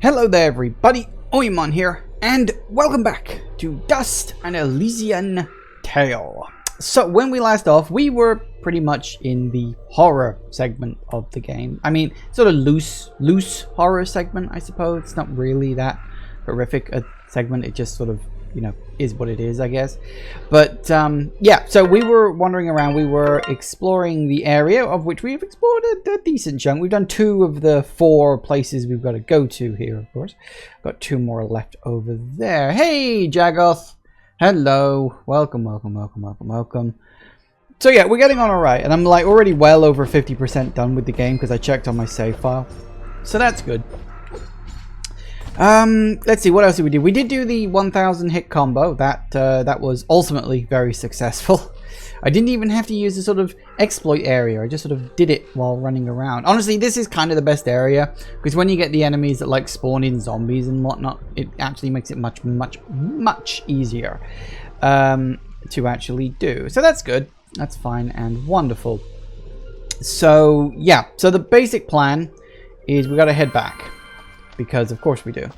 Hello there everybody, Oimon here, and welcome back to Dust and Elysian Tale. So when we last off, we were pretty much in the horror segment of the game. I mean, sort of loose horror segment, I suppose. It's not really that horrific a segment, it just sort of, you know, is what it is, I guess. But yeah, so we were wandering around, we were exploring the area, of which we've explored a decent chunk. We've done 2 of the 4 places we've got to go to here, of course. Got 2 more left over there. Hey, Jagoth! Hello! Welcome, welcome, welcome, welcome, welcome. So yeah, we're getting on alright, and I'm like already well over 50% done with the game because I checked on my save file. So that's good. Let's see, what else did we do? We did do the 1000 hit combo. That was ultimately very successful. I didn't even have to use the sort of exploit area. I just sort of did it while running around. Honestly, this is kind of the best area because when you get the enemies that like spawn in zombies and whatnot, it actually makes it much easier to actually do. So that's good. That's fine and wonderful. So yeah, so the basic plan is we got to head back. Because of course we do.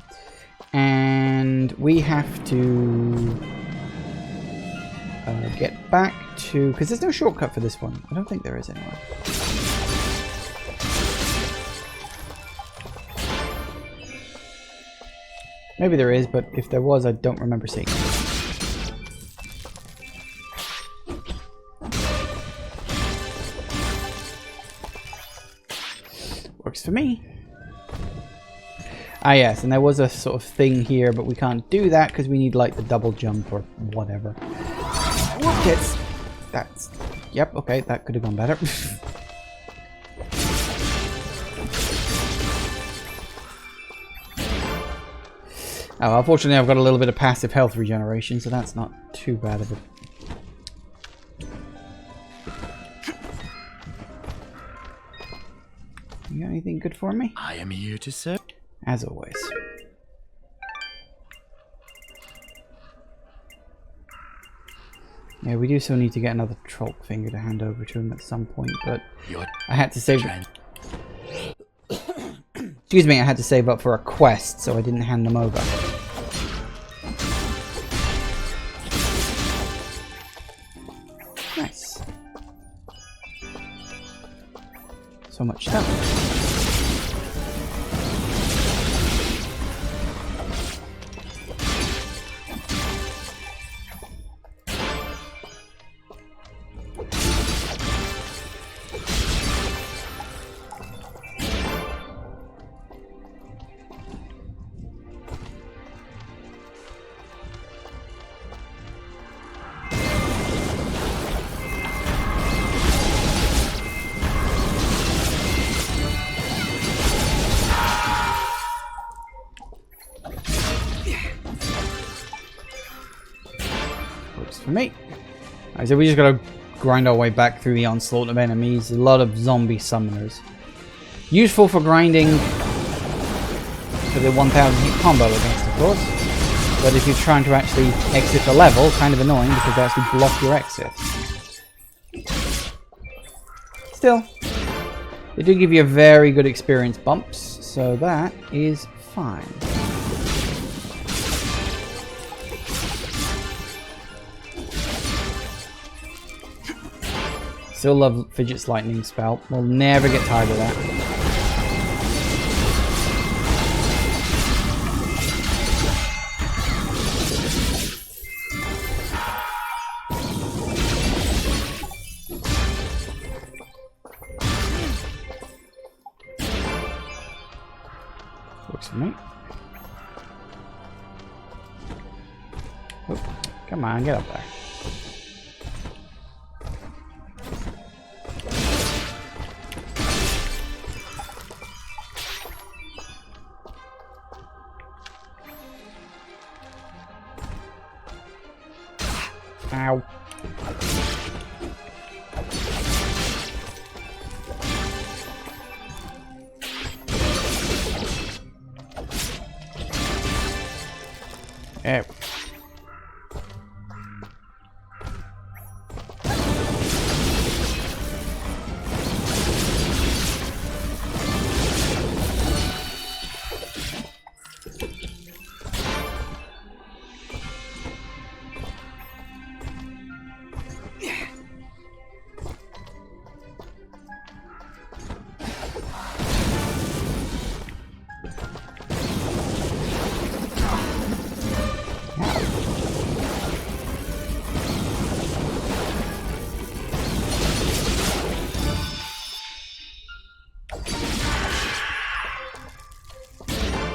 And we have to get back to... Because there's no shortcut for this one. I don't think there is anyway. Maybe there is, but if there was, I don't remember seeing it. Works for me. Ah yes, and there was a sort of thing here, but we can't do that because we need like the double jump or whatever. Whoop-tits! That's... Yep, okay, that could have gone better. Oh, unfortunately I've got a little bit of passive health regeneration, so that's not too bad of a... You got anything good for me? I am here to serve. As always. Yeah, we do still need to get another troll finger to hand over to him at some point, but I had to save... Excuse me, I had to save up for a quest, so I didn't hand them over. Nice. So much stuff. For me. Alright, so we just gotta grind our way back through the onslaught of enemies. A lot of zombie summoners. Useful for grinding for the 1000 hit combo against, of course. But if you're trying to actually exit a level, kind of annoying because they actually block your exit. Still, they do give you a very good experience bumps, so that is fine. Still love Fidget's lightning spell. We'll never get tired of that. Works for me. Oh, come on, get up there. Ow. Ew.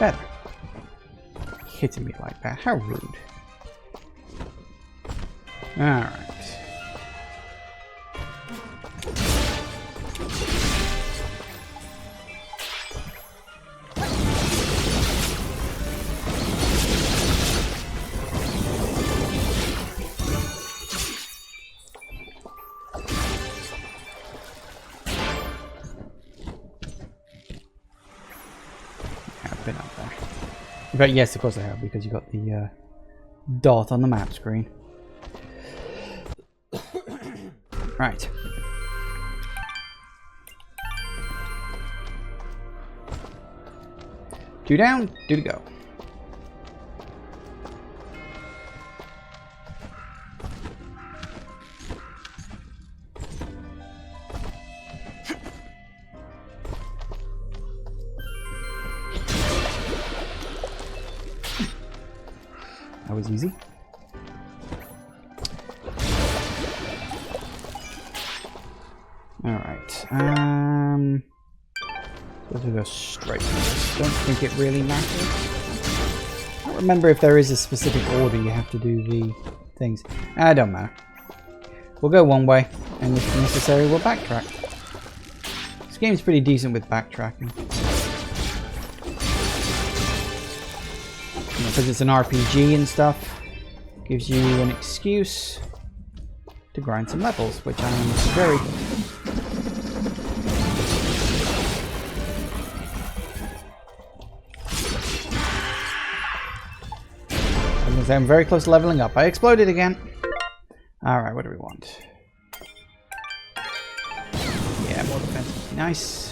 Better. Hitting me like that. How rude. Alright. I've been up there. But yes, of course I have, because you got the dot on the map screen. Right. Two down, two to go. That was easy. Alright, suppose we go straight. Don't think it really matters. I don't remember if there is a specific order you have to do the things. Don't matter. We'll go one way, and if necessary, we'll backtrack. This game's pretty decent with backtracking. Because it's an RPG and stuff, gives you an excuse to grind some levels, which I am very... I'm very close to leveling up. I exploded again. Alright, what do we want? Yeah, more defense. Nice.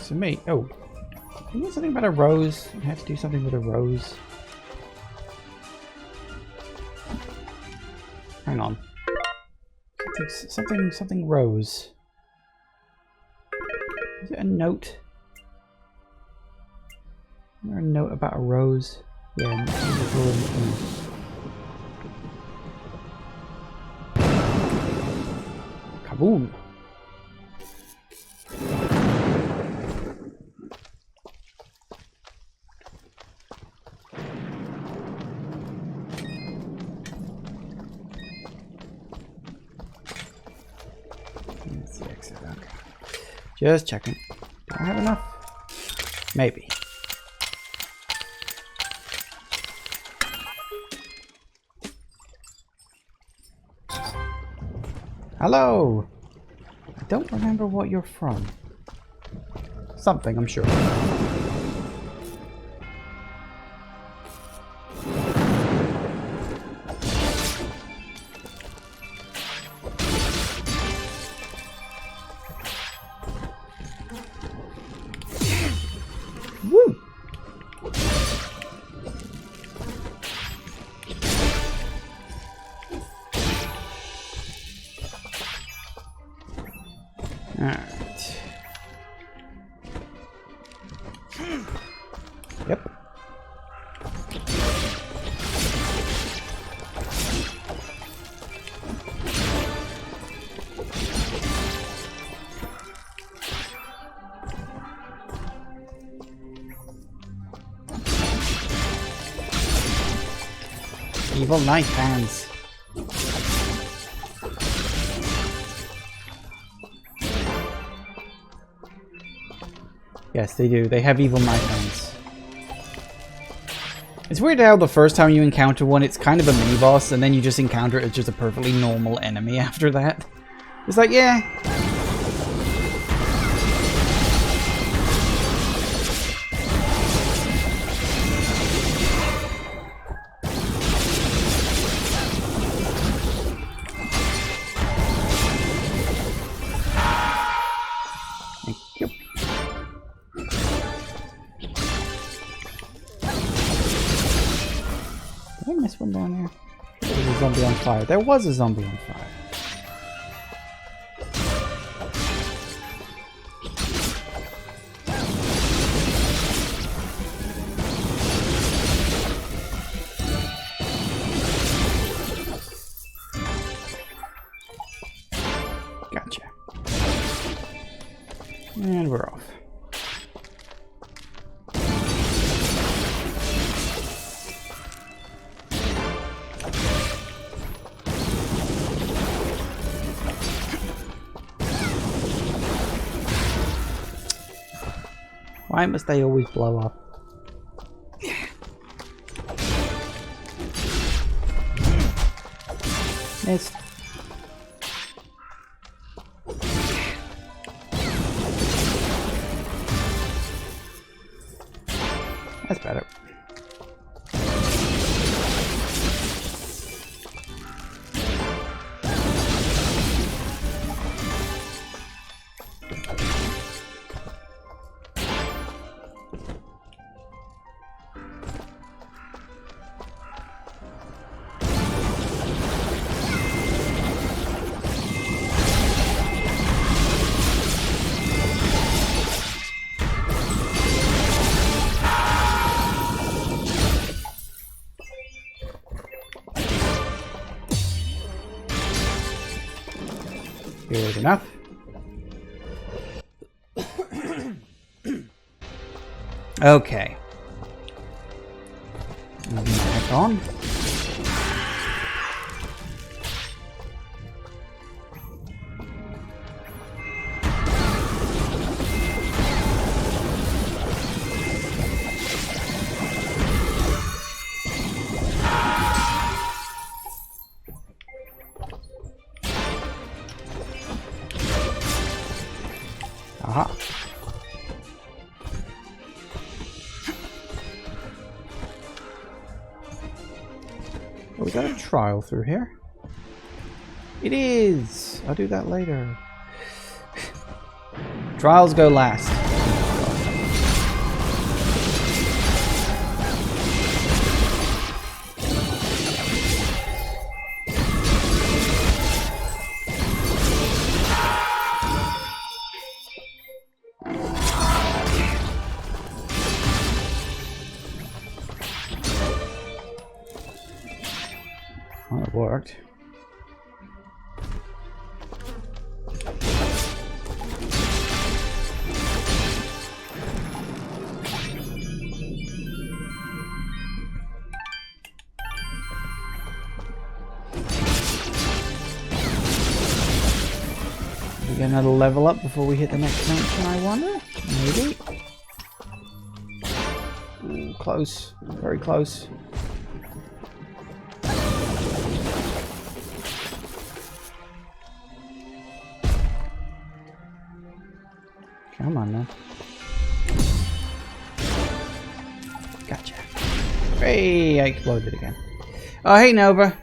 To me. Oh, you know something about a rose? I have to do something with a rose. Hang on. Something rose. Is it a note? Is there a note about a rose? Yeah. Kaboom! Just checking. Do I have enough? Maybe. Hello! I don't remember what you're from. Something, I'm sure. Woo! Alright. Yep. Evil knife hands. Yes, they do. They have evil knife hands. It's weird how the first time you encounter one, it's kind of a mini-boss, and then you just encounter it as just a perfectly normal enemy after that. It's like, yeah. Thank you. Did I miss one down there? There was a zombie on fire. There was a zombie on fire. Gotcha. And we're off. Why must they always blow up? Missed. That's better. Good enough. Okay. Back on. Aha. Oh, we got a trial through here. It is! I'll do that later. Trials go last. Well, it worked. We get another level up before we hit the next mansion, I wonder? Maybe? Ooh, close. Very close. Come on, man. Gotcha. Hey, I exploded again. Oh, hey, Nova.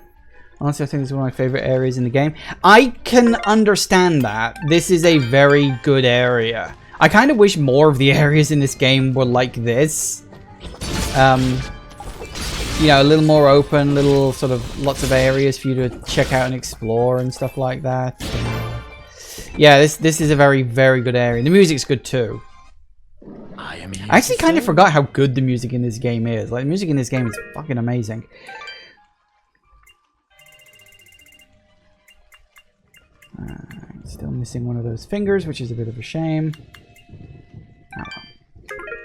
Honestly, I think this is one of my favorite areas in the game. I can understand that. This is a very good area. I kind of wish more of the areas in this game were like this. You know, a little more open, little sort of lots of areas for you to check out and explore and stuff like that. Yeah, this is a very, very good area. The music's good too. I actually kind of forgot how good the music in this game is. Like, the music in this game is fucking amazing. Still missing one of those fingers, which is a bit of a shame. Oh well.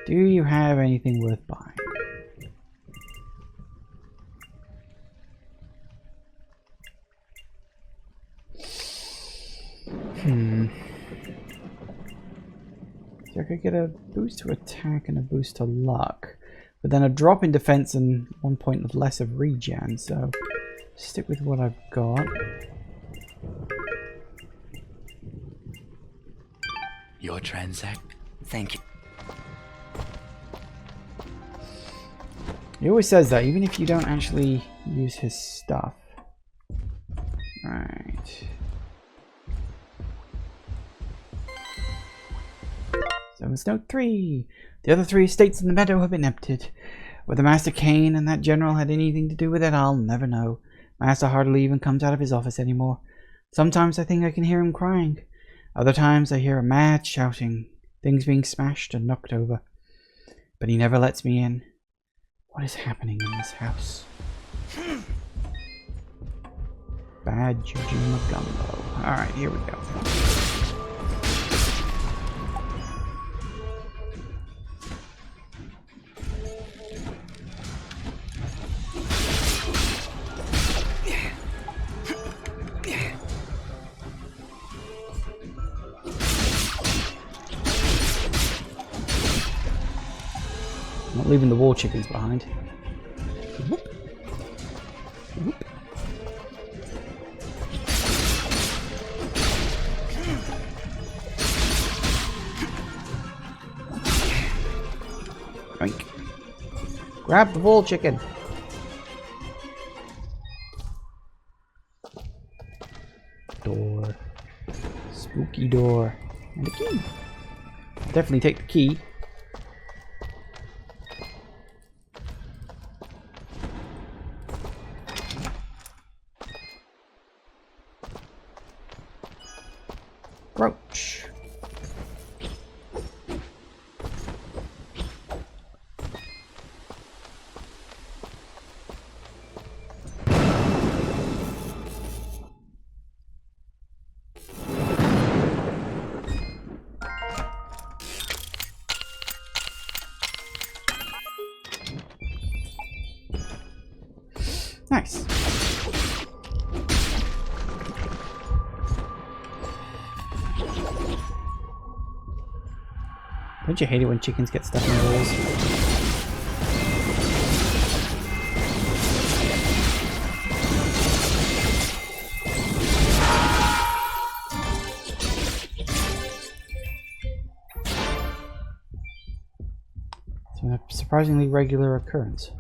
Do you have anything worth buying? So I could get a boost to attack and a boost to luck. but then a drop in defense and 1 point of less of regen, so stick with what I've got. Your transact. Thank you. He always says that, even if you don't actually use his stuff. Right. Servant's Note 3. The other 3 estates in the meadow have been emptied. Whether Master Kane and that general had anything to do with it, I'll never know. Master hardly even comes out of his office anymore. Sometimes I think I can hear him crying. Other times I hear a mad shouting, things being smashed and knocked over. But he never lets me in. What is happening in this house? Bad Juju Magumbo. Alright, here we go. Not leaving the war chickens behind. Whoop. Whoop. Drink. Grab the wall chicken. Door. Spooky door. And a key. Definitely take the key. Roach. Nice. Don't you hate it when chickens get stuck in walls? It's a surprisingly regular occurrence.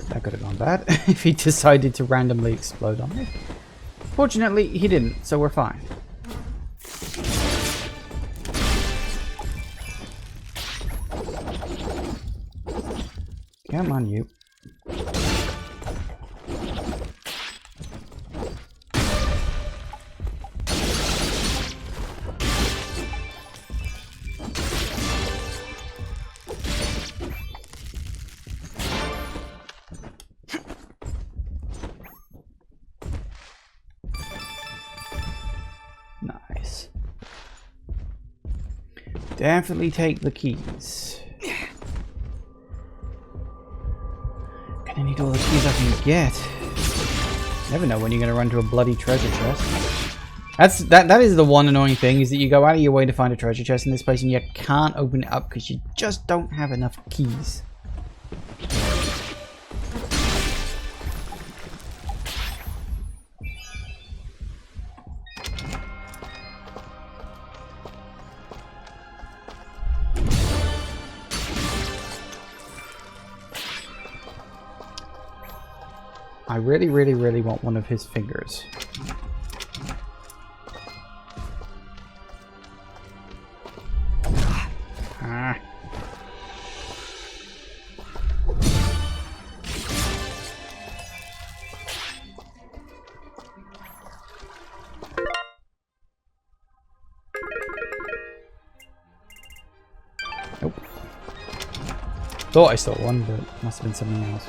That could have gone bad if he decided to randomly explode on me. Fortunately, he didn't, so we're fine. Come on, you. Nice. Definitely take the keys. Gonna need all the keys I can get. Never know when you're gonna run to a bloody treasure chest. That is the one annoying thing, is that you go out of your way to find a treasure chest in this place and you can't open it up because you just don't have enough keys. I really, really, really want one of his fingers. Ah. Thought I saw one, but it must have been something else.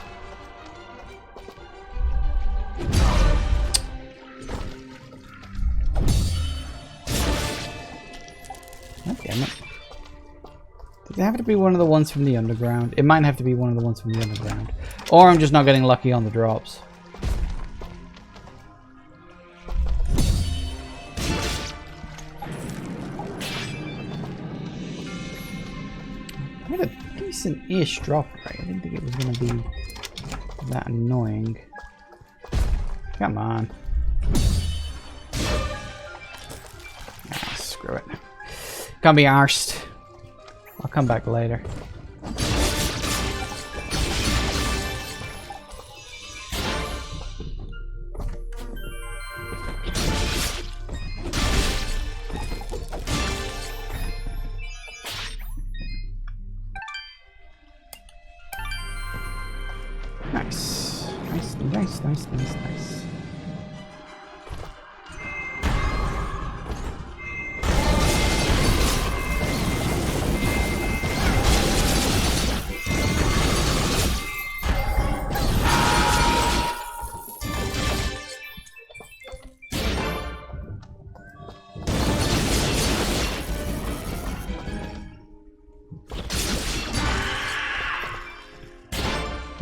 God damn it. Does it have to be one of the ones from the underground? It might have to be one of the ones from the underground. Or I'm just not getting lucky on the drops. I had a decent-ish drop rate. I didn't think it was going to be that annoying. Come on. Ah, screw it. Can't be arsed. I'll come back later. Nice. Nice.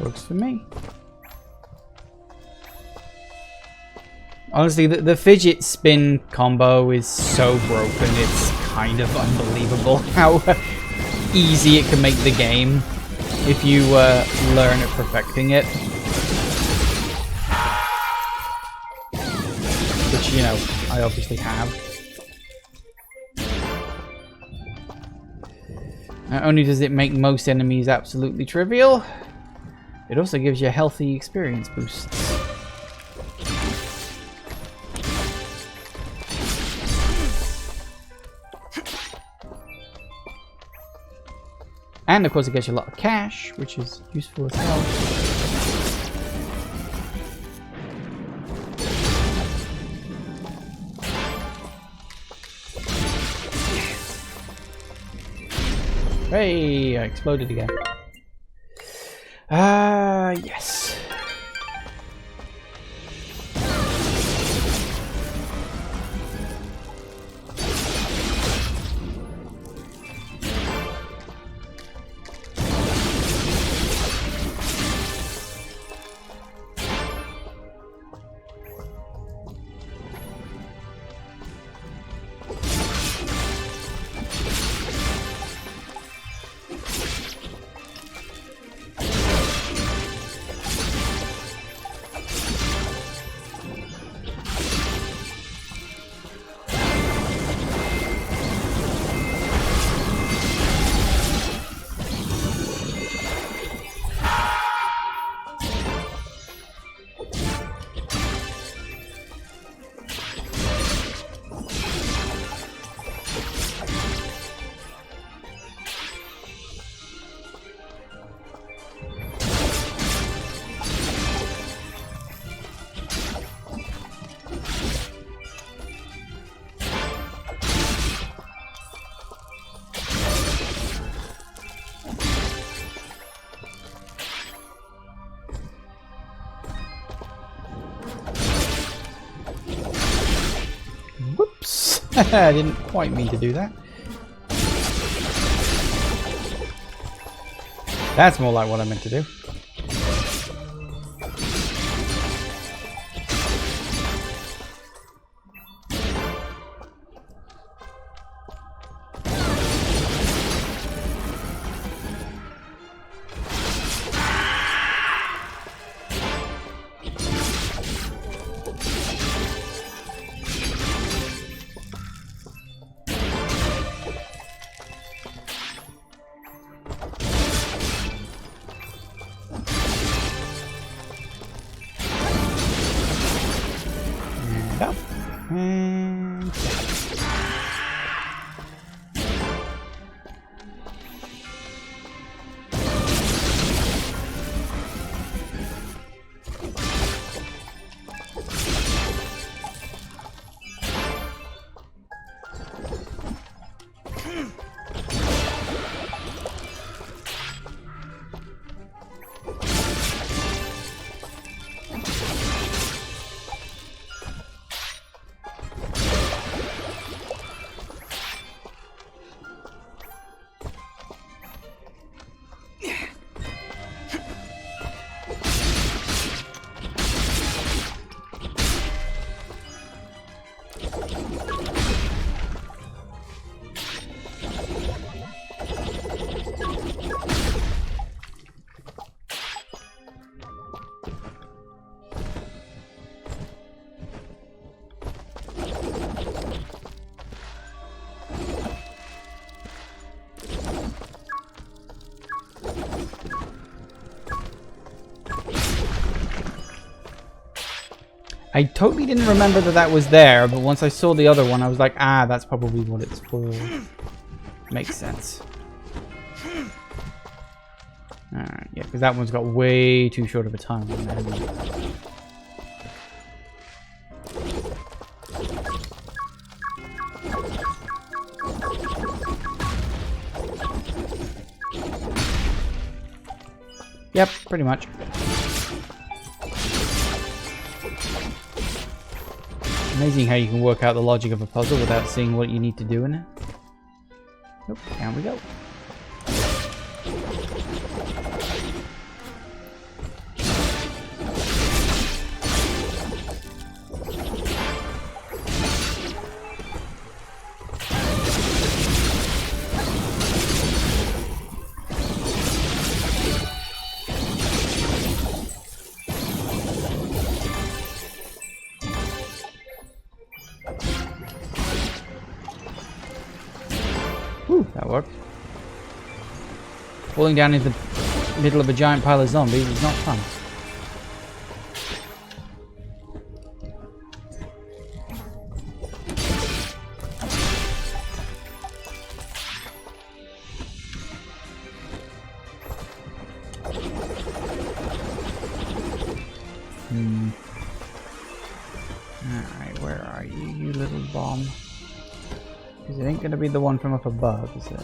Works for me. Honestly, the fidget spin combo is so broken, it's kind of unbelievable how easy it can make the game if you learn at perfecting it. Which, you know, I obviously have. Not only does it make most enemies absolutely trivial, it also gives you a healthy experience boost. And of course it gets you a lot of cash, which is useful as well. Hey, I exploded again. Yes. I didn't quite mean to do that. That's more like what I meant to do. Up. And I totally didn't remember that that was there, but once I saw the other one, I was like, ah, that's probably what it's for. Makes sense. Alright, yeah, because that one's got way too short of a time. Yep, pretty much. Amazing how you can work out the logic of a puzzle without seeing what you need to do in it. Nope, down we go. Whew, that worked. Falling down into the middle of a giant pile of zombies is not fun. Alright, where are you, you little bomb? Because it ain't gonna be the one from up above, is it?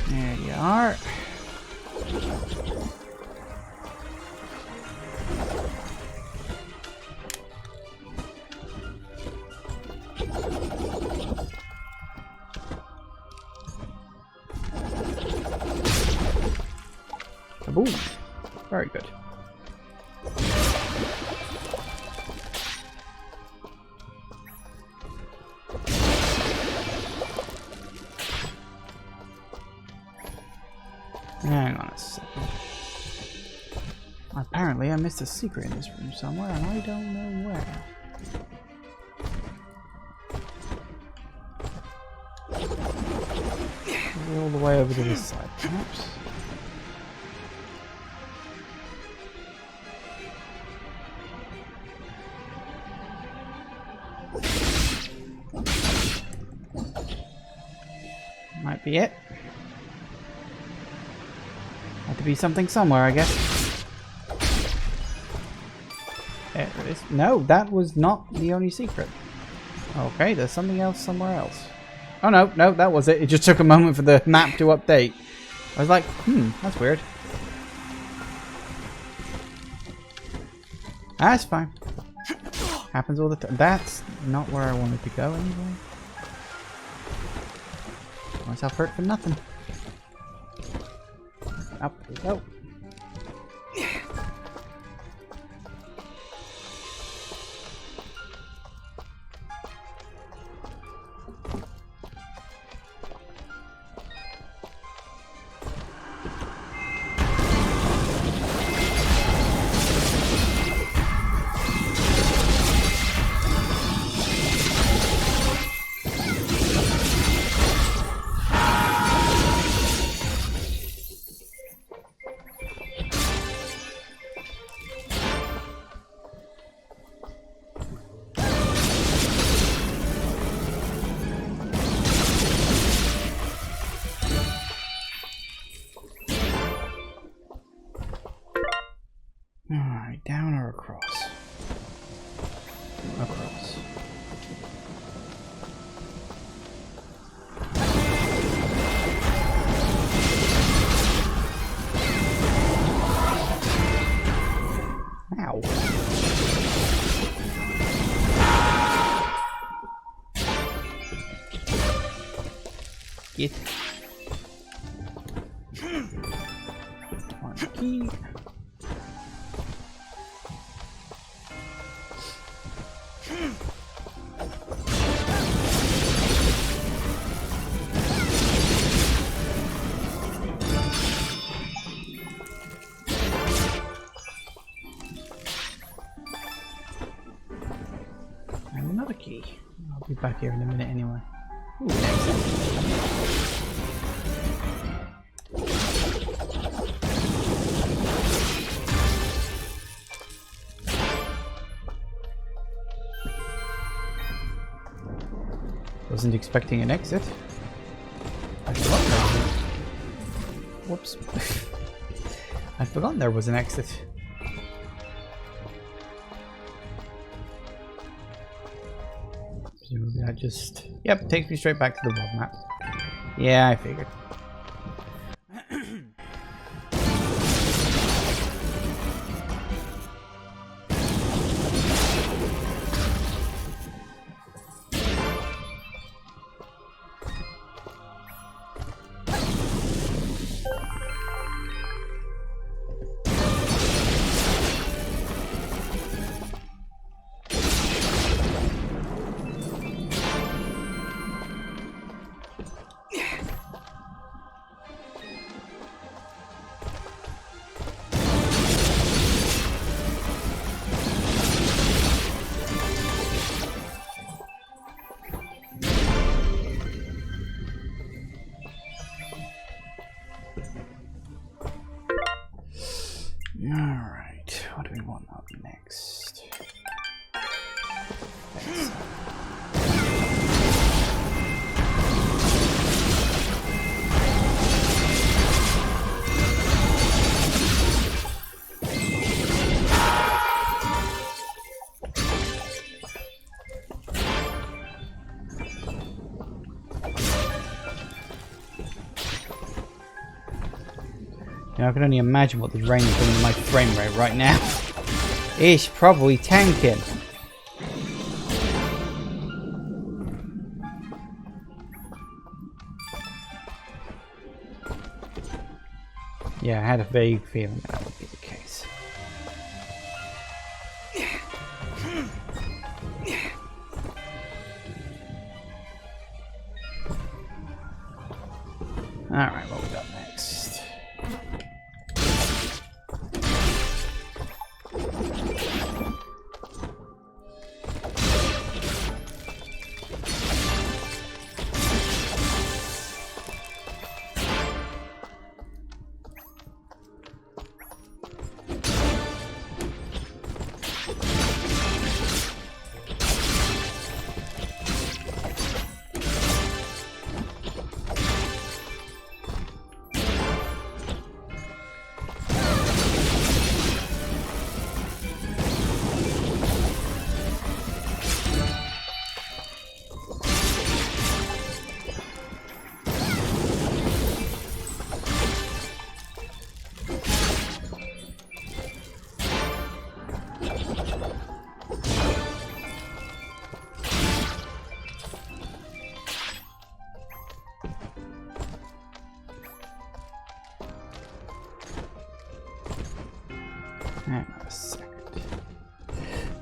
There you are. Boom. Very good. Hang on a second. Apparently I missed a secret in this room somewhere and I don't know where. All the way over to this side, perhaps. Might be it. Had to be something somewhere, I guess. There it is. No, that was not the only secret. Okay, there's something else somewhere else. Oh no, no, that was it. It just took a moment for the map to update. I was like, that's weird. That's fine. Happens all the time. That's not where I wanted to go anyway. Myself hurt for nothing. Up we go. Alright, down or across? Across. Ow. Get. One key. key. I'll be back here in a minute anyway. Ooh, an exit. Wasn't expecting an exit. I forgot there was an... Whoops. I'd forgotten there was an exit. Presumably I just... Yep, takes me straight back to the world map. Yeah, I figured. Alright, what do we want up next? Now, I can only imagine what this rain is doing to my frame rate right now. It's probably tanking. Yeah, I had a vague feeling that would be the case. Alright, what we got next? Hang on a second.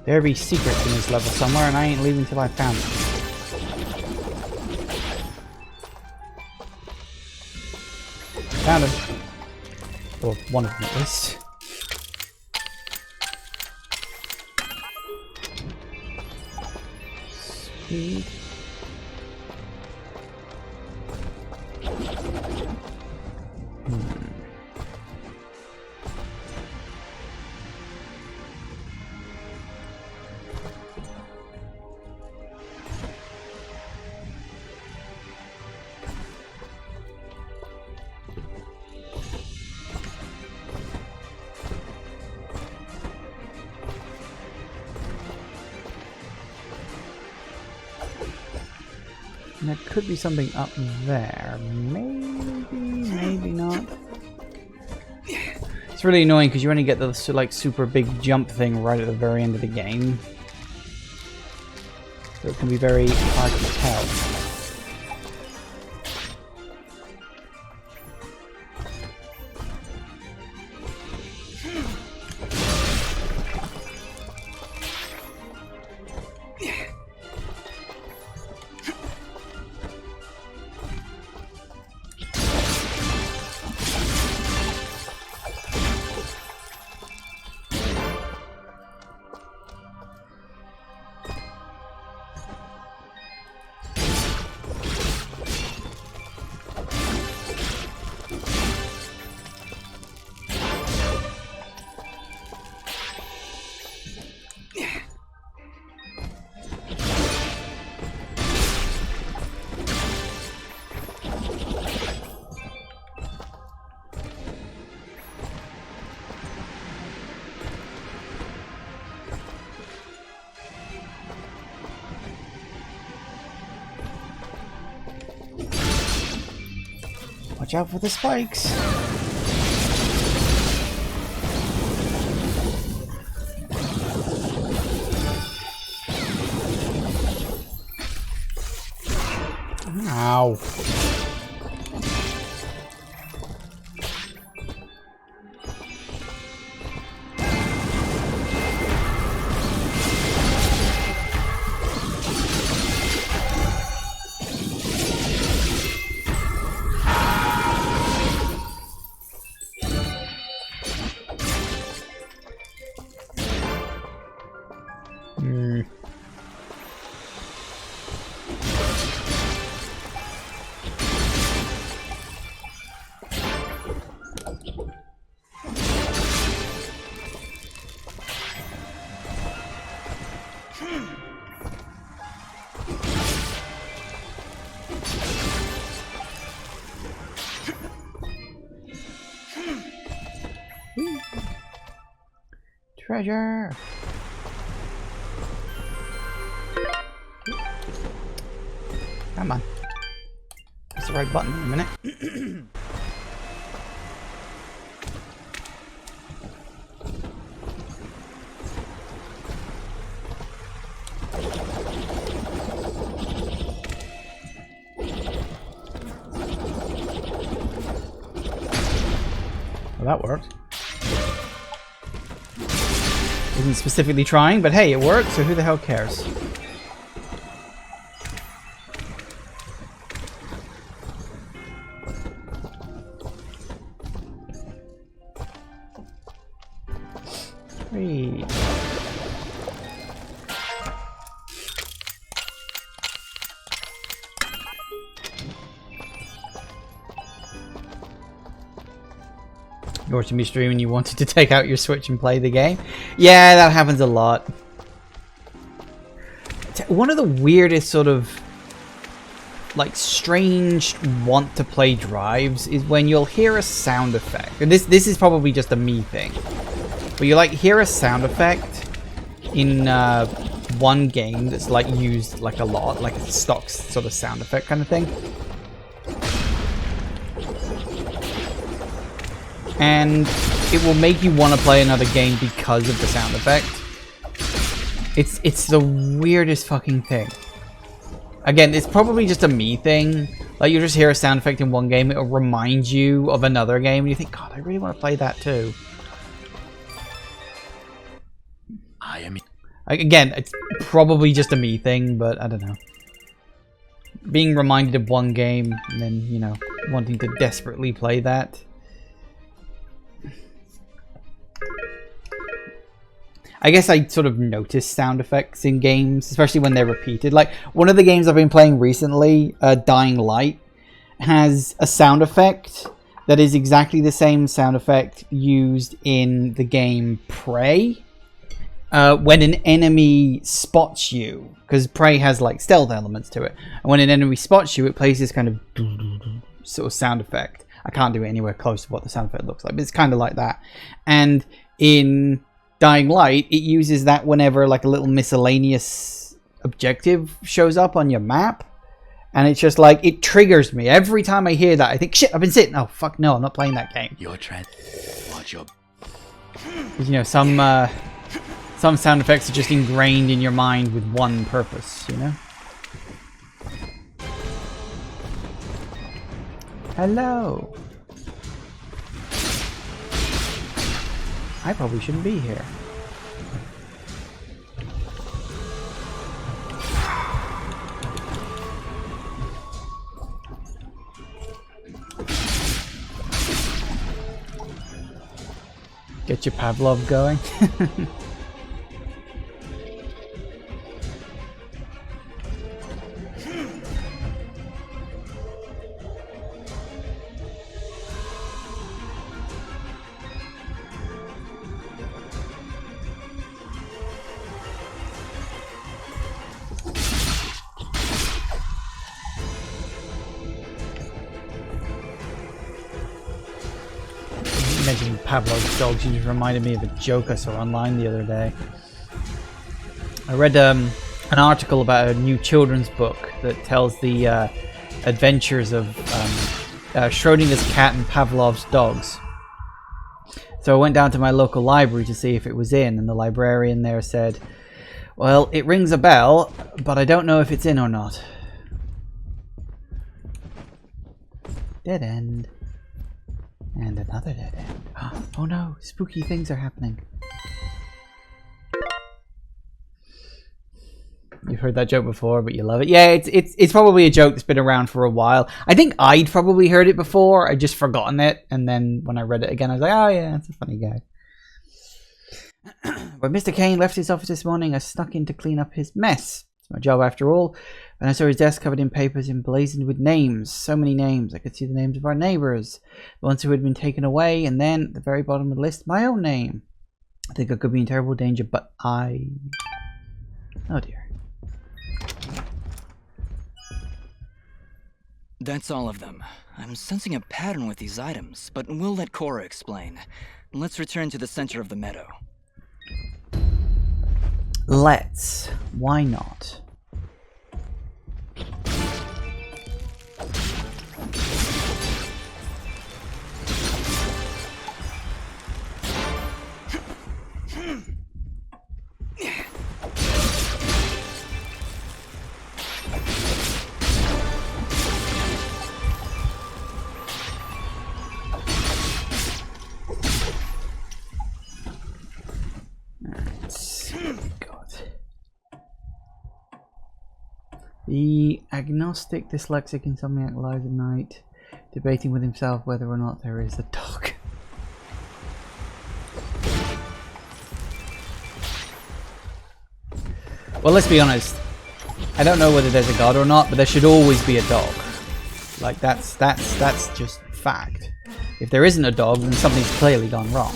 There be secrets in this level somewhere, and I ain't leaving till I found them. Found them. Or one of them at least. Speed. And there could be something up there. Maybe, maybe not. It's really annoying because you only get the like super big jump thing right at the very end of the game. So it can be very hard to tell. Watch out for the spikes. Ow. Treasure. Come on. That's the right button in a minute. Well, that worked. Wasn't specifically trying, but hey, it worked, so who the hell cares? Sweet. You're watching me stream and you wanted to take out your Switch and play the game? Yeah, that happens a lot. One of the weirdest sort of like strange want to play drives is when you'll hear a sound effect. And this is probably just a me thing. But you like hear a sound effect in one game that's like used like a lot, like a stock sort of sound effect kind of thing. And it will make you want to play another game because of the sound effect. It's the weirdest fucking thing. Again, it's probably just a me thing. Like you just hear a sound effect in one game, it'll remind you of another game, and you think, God, I really want to play that too. Again, it's probably just a me thing, but I don't know. Being reminded of one game and then, you know, wanting to desperately play that. I guess I sort of notice sound effects in games, especially when they're repeated. Like, one of the games I've been playing recently, Dying Light, has a sound effect that is exactly the same sound effect used in the game Prey. When an enemy spots you, because Prey has, like, stealth elements to it. And when an enemy spots you, it plays this kind of sort of sound effect. I can't do it anywhere close to what the sound effect looks like, but it's kind of like that. And in Dying Light, it uses that whenever like a little miscellaneous objective shows up on your map, and it's just like it triggers me every time I hear that. I think, shit, I've been sitting. Oh fuck, no, I'm not playing that game. Your trend. Watch your. You know, some sound effects are just ingrained in your mind with one purpose. You know. Hello. I probably shouldn't be here. Get your Pavlov going. Mentioning Pavlov's dogs, you just reminded me of a joke I saw online the other day. I read an article about a new children's book that tells the adventures of Schrodinger's cat and Pavlov's dogs. So I went down to my local library to see if it was in, and the librarian there said, well, it rings a bell, but I don't know if it's in or not. Dead end. And another dead end. Oh no, spooky things are happening. You've heard that joke before, but you love it. Yeah, it's probably a joke that's been around for a while. I think I'd probably heard it before. I'd just forgotten it, and then when I read it again, I was like, oh yeah, that's a funny guy. When Mr. Kane left his office this morning, I snuck in to clean up his mess. It's my job after all. And I saw his desk covered in papers emblazoned with names. So many names. I could see the names of our neighbours, the ones who had been taken away, and then at the very bottom of the list, my own name. I think I could be in terrible danger, but I... Oh dear. That's all of them. I'm sensing a pattern with these items, but we'll let Cora explain. Let's return to the center of the meadow. Let's. Why not? The agnostic, dyslexic insomniac lies at night, debating with himself whether or not there is a dog. Well, let's be honest. I don't know whether there's a god or not, but there should always be a dog. Like that's just fact. If there isn't a dog, then something's clearly gone wrong.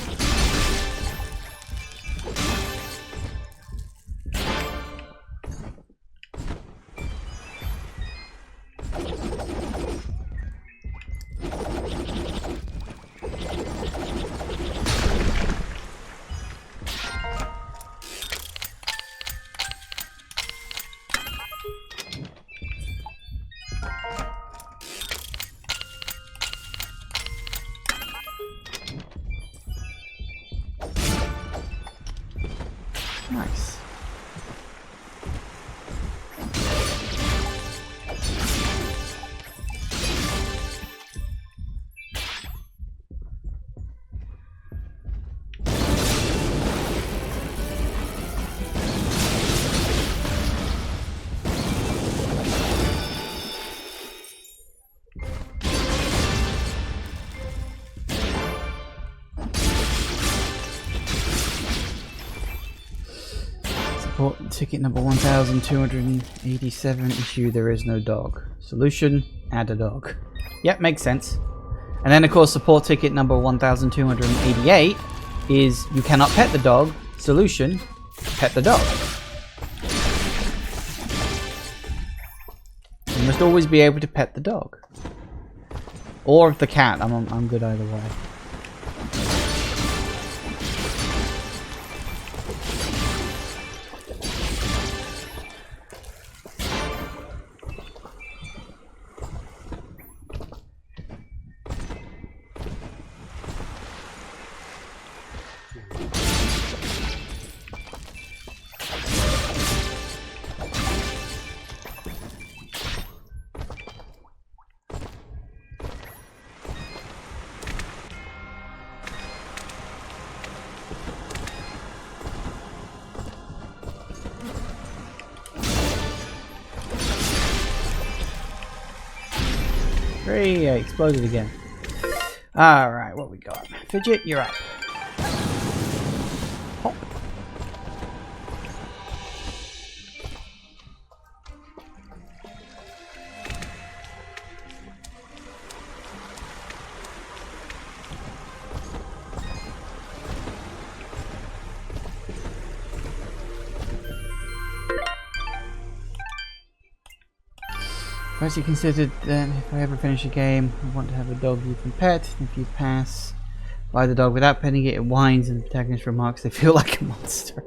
Nice. Ticket number 1287, issue there is no dog. Solution, add a dog. Yep, makes sense. And then of course support ticket number 1288 is you cannot pet the dog. Solution, pet the dog. You must always be able to pet the dog. Or the cat, I'm good either way. Hooray, I exploded again. Alright, what we got? Fidget, you're up. Hop. First, you considered that if I ever finish a game, I want to have a dog you can pet. If you pass by the dog without petting it, it whines and the protagonist remarks they feel like a monster.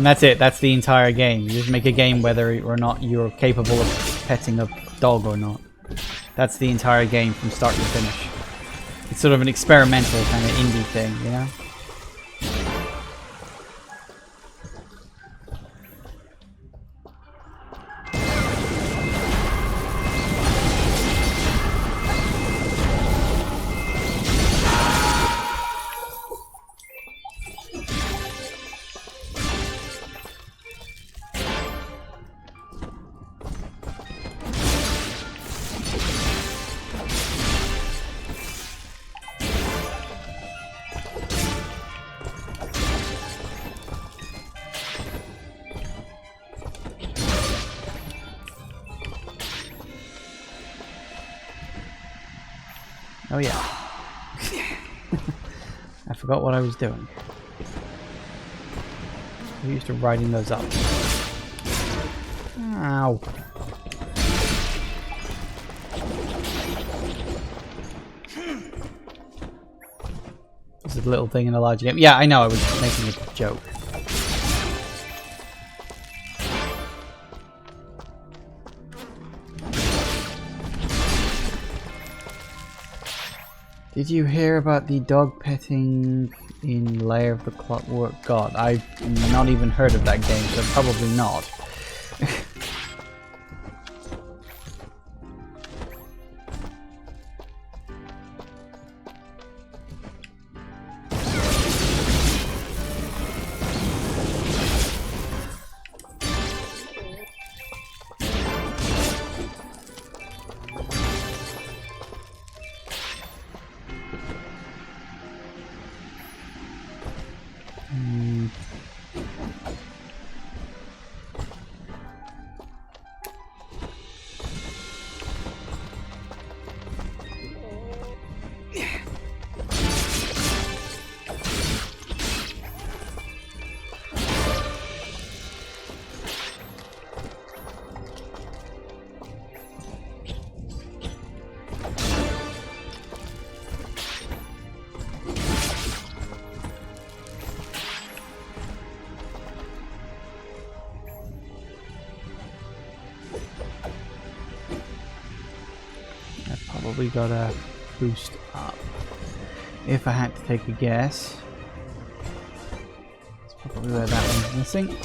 And that's it. That's the entire game. You just make a game whether or not you're capable of petting a dog or not. That's the entire game from start to finish. It's sort of an experimental kind of indie thing, you know? Oh yeah. I forgot what I was doing. I'm used to riding those up. Ow. This is a little thing in a large game. Yeah, I know, I was making a joke. Did you hear about the dog petting in Lair of the Clockwork God? I've not even heard of that game, so probably not. Probably got a boost up. If I had to take a guess, that's probably where that one's missing.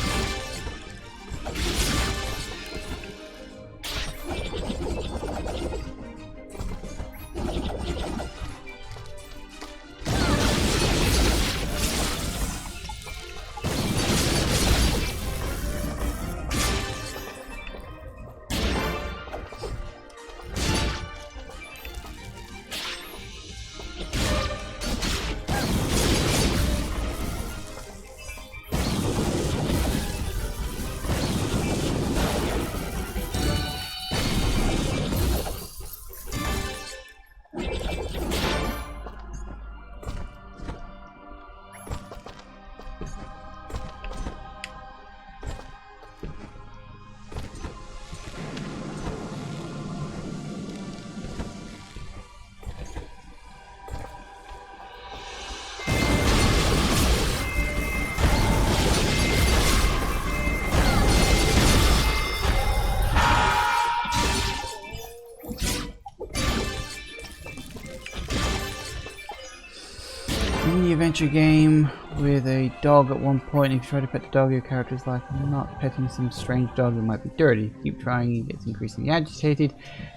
In the adventure game with a dog at one point, if you try to pet the dog, your character is like, I'm not petting some strange dog that might be dirty. You keep trying, he gets increasingly agitated.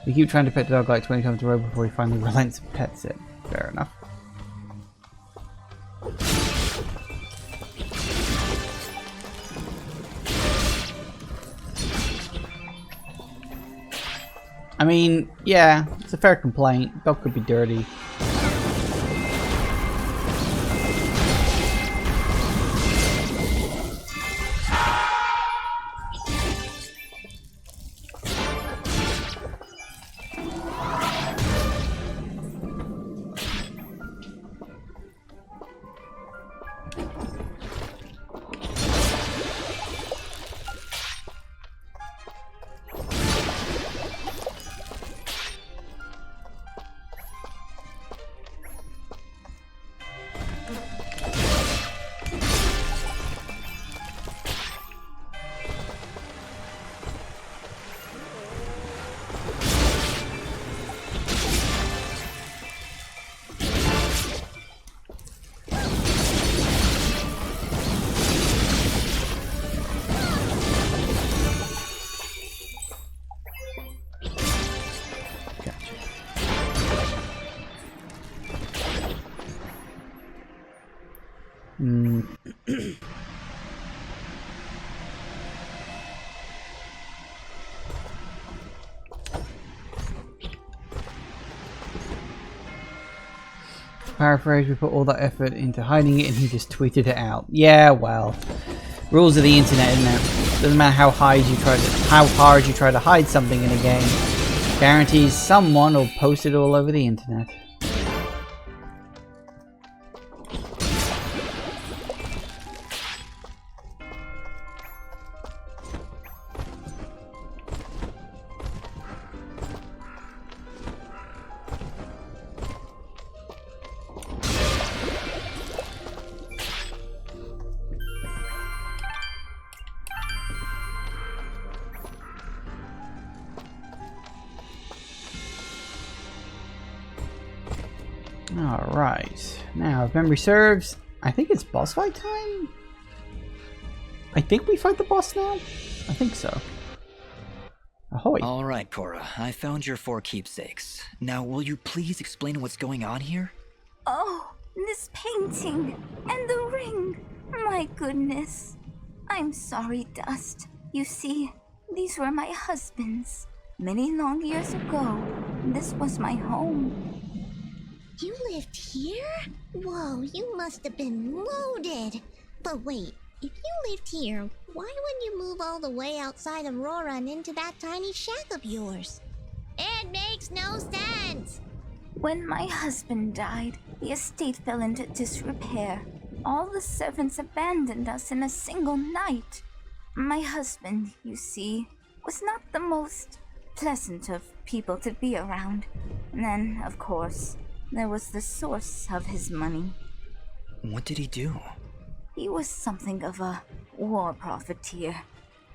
You keep trying to pet the dog like 20 times in a row before he finally relents and pets it. Fair enough. I mean, yeah, it's a fair complaint. Dog could be dirty. paraphrase, we put all that effort into hiding it and he just tweeted it out. Yeah, well. Rules of the internet, isn't it? Doesn't matter how hard you try to hide something in a game. Guarantees someone will post it all over the internet. Alright, now if memory serves, I think it's boss fight time? I think we fight the boss now? I think so. Ahoy. Alright, Cora, I found your 4 keepsakes. Now, will you please explain what's going on here? Oh, this painting and the ring. My goodness. I'm sorry, Dust. You see, these were my husband's. Many long years ago, this was my home. You lived here? Whoa, you must have been loaded. But wait, if you lived here, why wouldn't you move all the way outside Aurora and into that tiny shack of yours? It makes no sense! When my husband died, the estate fell into disrepair. All the servants abandoned us in a single night. My husband, you see, was not the most pleasant of people to be around. And then, of course, there was the source of his money. What did he do? He was something of a war profiteer.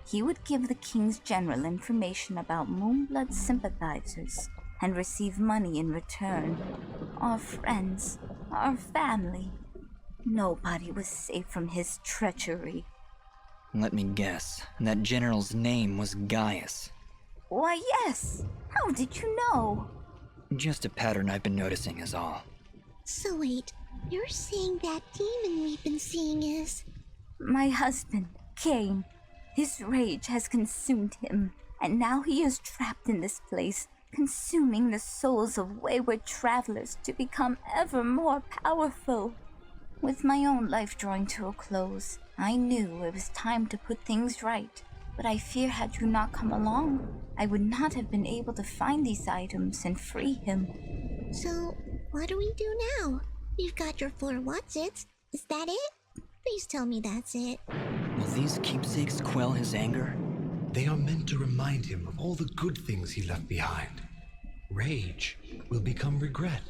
He would give the king's general information about Moonblood sympathizers and receive money in return. Our friends, our family. Nobody was safe from his treachery. Let me guess. That general's name was Gaius. Why, yes. How did you know? Just a pattern I've been noticing is all. So wait, you're saying that demon we've been seeing is... My husband, Cain. His rage has consumed him, and now he is trapped in this place, consuming the souls of wayward travelers to become ever more powerful. With my own life drawing to a close, I knew it was time to put things right. But I fear had you not come along, I would not have been able to find these items and free him. So, what do we do now? You've got your 4 what's-its. Is that it? Please tell me that's it. Will these keepsakes quell his anger? They are meant to remind him of all the good things he left behind. Rage will become regret,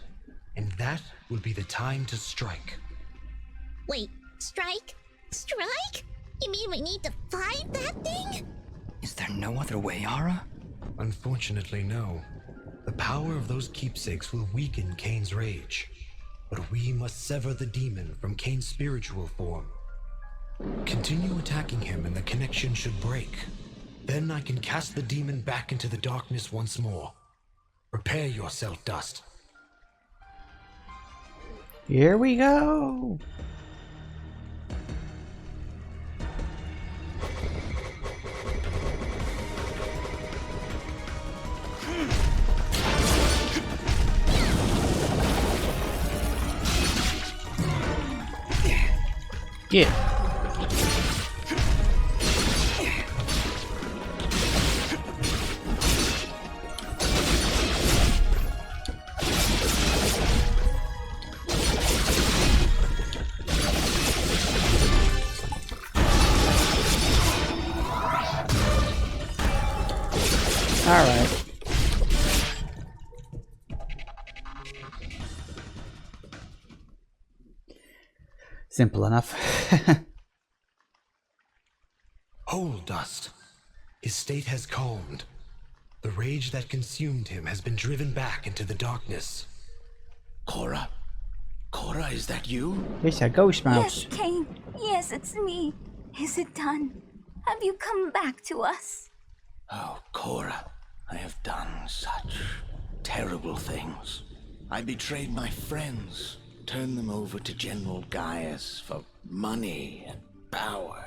and that will be the time to strike. Wait, strike? Strike? You mean we need to fight that thing? Is there no other way, Ara? Unfortunately, no. The power of those keepsakes will weaken Cain's rage. But we must sever the demon from Cain's spiritual form. Continue attacking him and the connection should break. Then I can cast the demon back into the darkness once more. Prepare yourself, Dust. Here we go. Get. All right. Simple enough. Hold, Dust. His state has calmed. The rage that consumed him has been driven back into the darkness. Cora? Cora, is that you? It's a ghost mouse. Yes, Cain. Yes, it's me. Is it done? Have you come back to us? Oh, Cora, I have done such terrible things. I betrayed my friends, turned them over to General Gaius for money and power.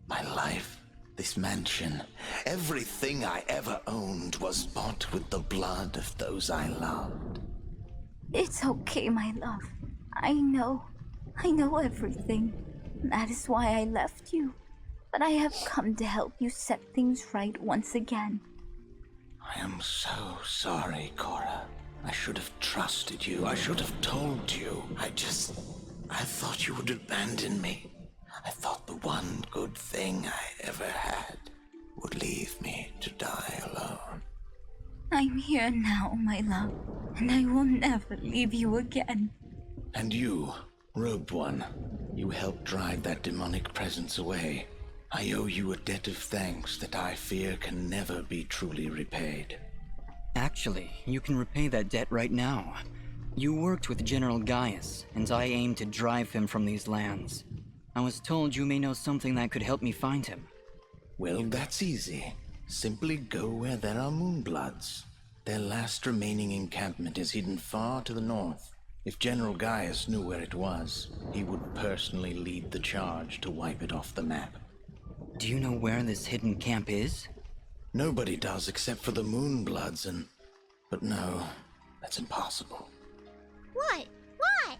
My life, this mansion, everything I ever owned was bought with the blood of those I loved. It's okay, my love. I know everything. That is why I left you. But I have come to help you set things right once again. I am so sorry, Cora. I should have trusted you. I should have told you. I thought you would abandon me. I thought the one good thing I ever had would leave me to die alone. I'm here now, my love, and I will never leave you again. And you, Robed One, you helped drive that demonic presence away. I owe you a debt of thanks that I fear can never be truly repaid. Actually, you can repay that debt right now. You worked with General Gaius, and I aim to drive him from these lands. I was told you may know something that could help me find him. Well, that's easy. Simply go where there are Moonbloods. Their last remaining encampment is hidden far to the north. If General Gaius knew where it was, he would personally lead the charge to wipe it off the map. Do you know where this hidden camp is? Nobody does except for the Moonbloods But no, that's impossible. What? What?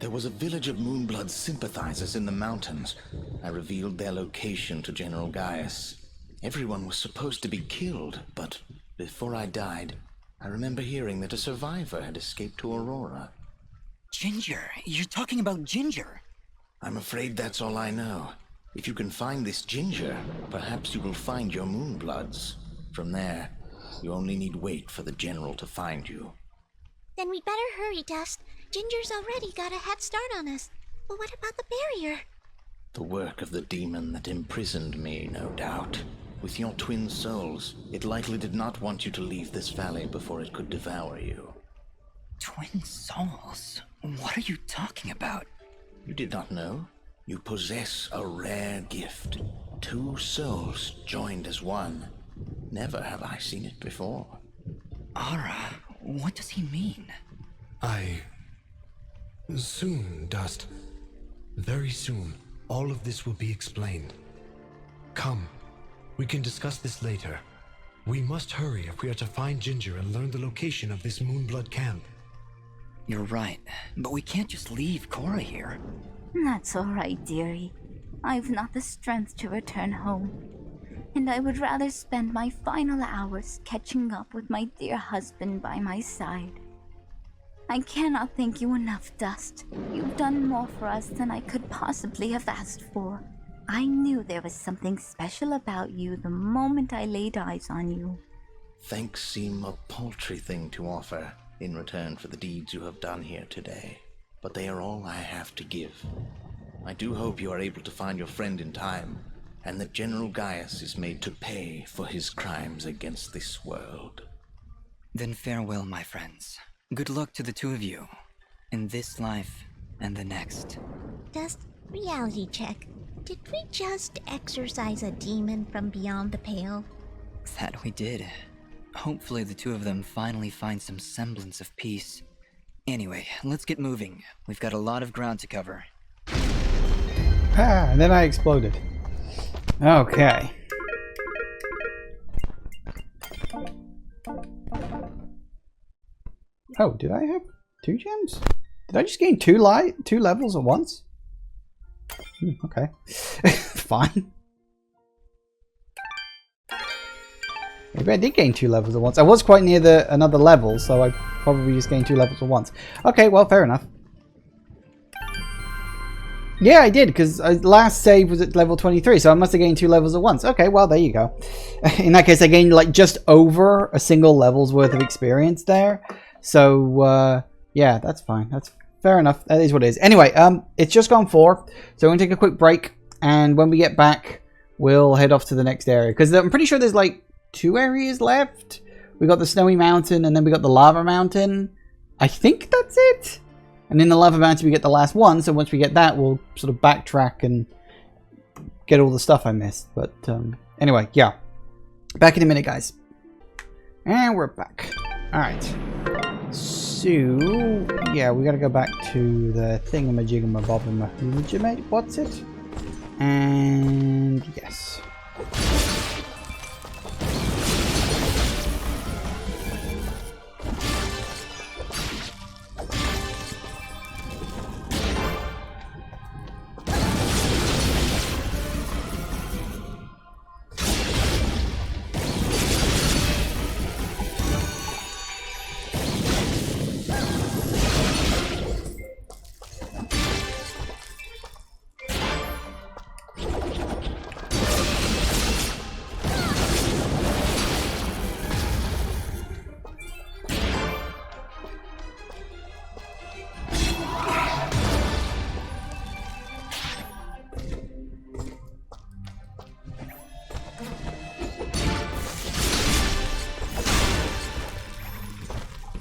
There was a village of Moonblood sympathizers in the mountains. I revealed their location to General Gaius. Everyone was supposed to be killed, but before I died, I remember hearing that a survivor had escaped to Aurora. Ginger! You're talking about Ginger! I'm afraid that's all I know. If you can find this Ginger, perhaps you will find your Moonbloods. From there, you only need wait for the General to find you. Then we better hurry, Dust. Ginger's already got a head start on us. But what about the barrier? The work of the demon that imprisoned me, no doubt. With your twin souls, it likely did not want you to leave this valley before it could devour you. Twin souls? What are you talking about? You did not know? You possess a rare gift. 2 souls joined as one. Never have I seen it before. Ara, what does he mean? Soon, Dust. Very soon, all of this will be explained. Come, we can discuss this later. We must hurry if we are to find Ginger and learn the location of this Moonblood camp. You're right, but we can't just leave Cora here. That's all right, dearie. I've not the strength to return home. And I would rather spend my final hours catching up with my dear husband by my side. I cannot thank you enough, Dust. You've done more for us than I could possibly have asked for. I knew there was something special about you the moment I laid eyes on you. Thanks seem a paltry thing to offer in return for the deeds you have done here today, but they are all I have to give. I do hope you are able to find your friend in time, and that General Gaius is made to pay for his crimes against this world. Then farewell, my friends. Good luck to the two of you, in this life and the next. Dust, reality check. Did we just exorcise a demon from beyond the pale? That we did. Hopefully the two of them finally find some semblance of peace. Anyway, let's get moving. We've got a lot of ground to cover. And then I exploded. Okay. Oh, did I have 2 gems? Did I just gain 2 levels at once? Okay. Fine. Maybe I did gain 2 levels at once. I was quite near another level, so I probably just gained 2 levels at once. Okay, well, fair enough. Yeah, I did, because last save was at level 23, so I must have gained 2 levels at once. Okay, well, there you go. In that case, I gained, like, just over a single level's worth of experience there. So, yeah, that's fine. That's fair enough. That is what it is. Anyway, it's just gone 4, so we're going to take a quick break, and when we get back, we'll head off to the next area. Because I'm pretty sure there's, like, 2 areas left. We got the Snowy Mountain, and then we got the Lava Mountain. I think that's it. And in the Lava Mountain, we get the last one. So once we get that, we'll sort of backtrack and get all the stuff I missed. But anyway, yeah. Back in a minute, guys. And we're back. All right. So, yeah, we got to go back to the thingamajigamabobbamahoomajimaid. What's it? And yes.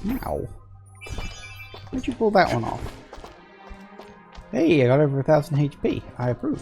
Ow. Where'd you pull that one off? Hey, I got over 1000 HP. I approve.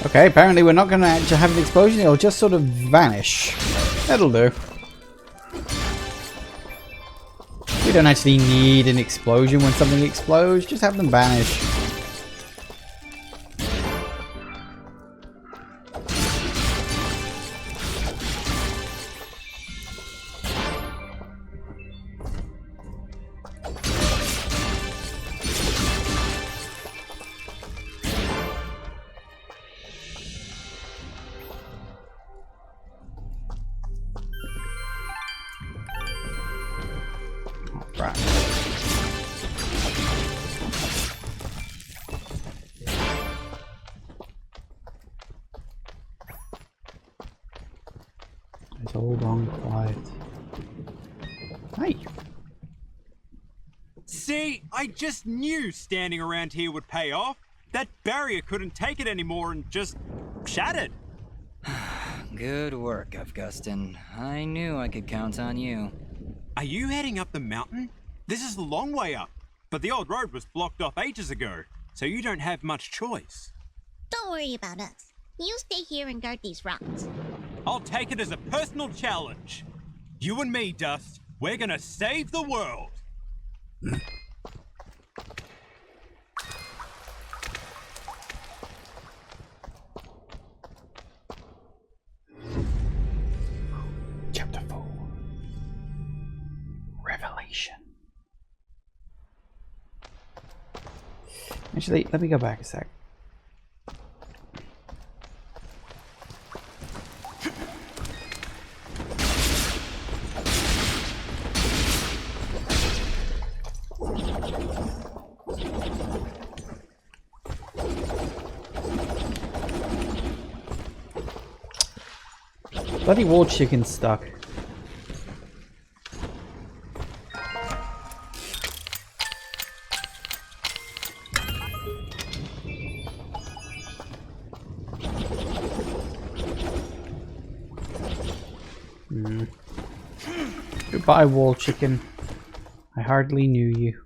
Okay, apparently we're not going to actually have an explosion, it'll just sort of vanish. That'll do. We don't actually need an explosion when something explodes, just have them vanish. Right. It's all gone quiet. Hey. See, I just knew standing around here would pay off. That barrier couldn't take it anymore and just shattered. Good work, Augustin. I knew I could count on you. Are you heading up the mountain? This is the long way up, but the old road was blocked off ages ago, so you don't have much choice. Don't worry about us. You stay here and guard these rocks. I'll take it as a personal challenge. You and me, Dust, we're gonna save the world. Chapter 4. Revelation. Actually, let me go back a sec. Bloody wall chicken stuck. Goodbye, wall chicken. I hardly knew you.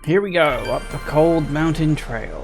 Here we go, up the cold mountain trail.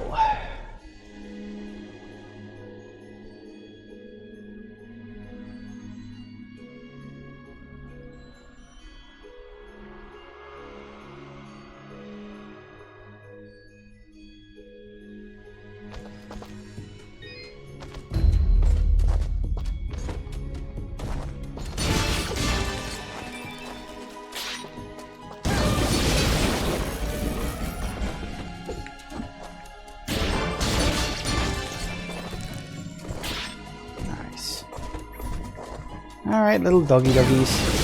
Alright, little doggy doggies.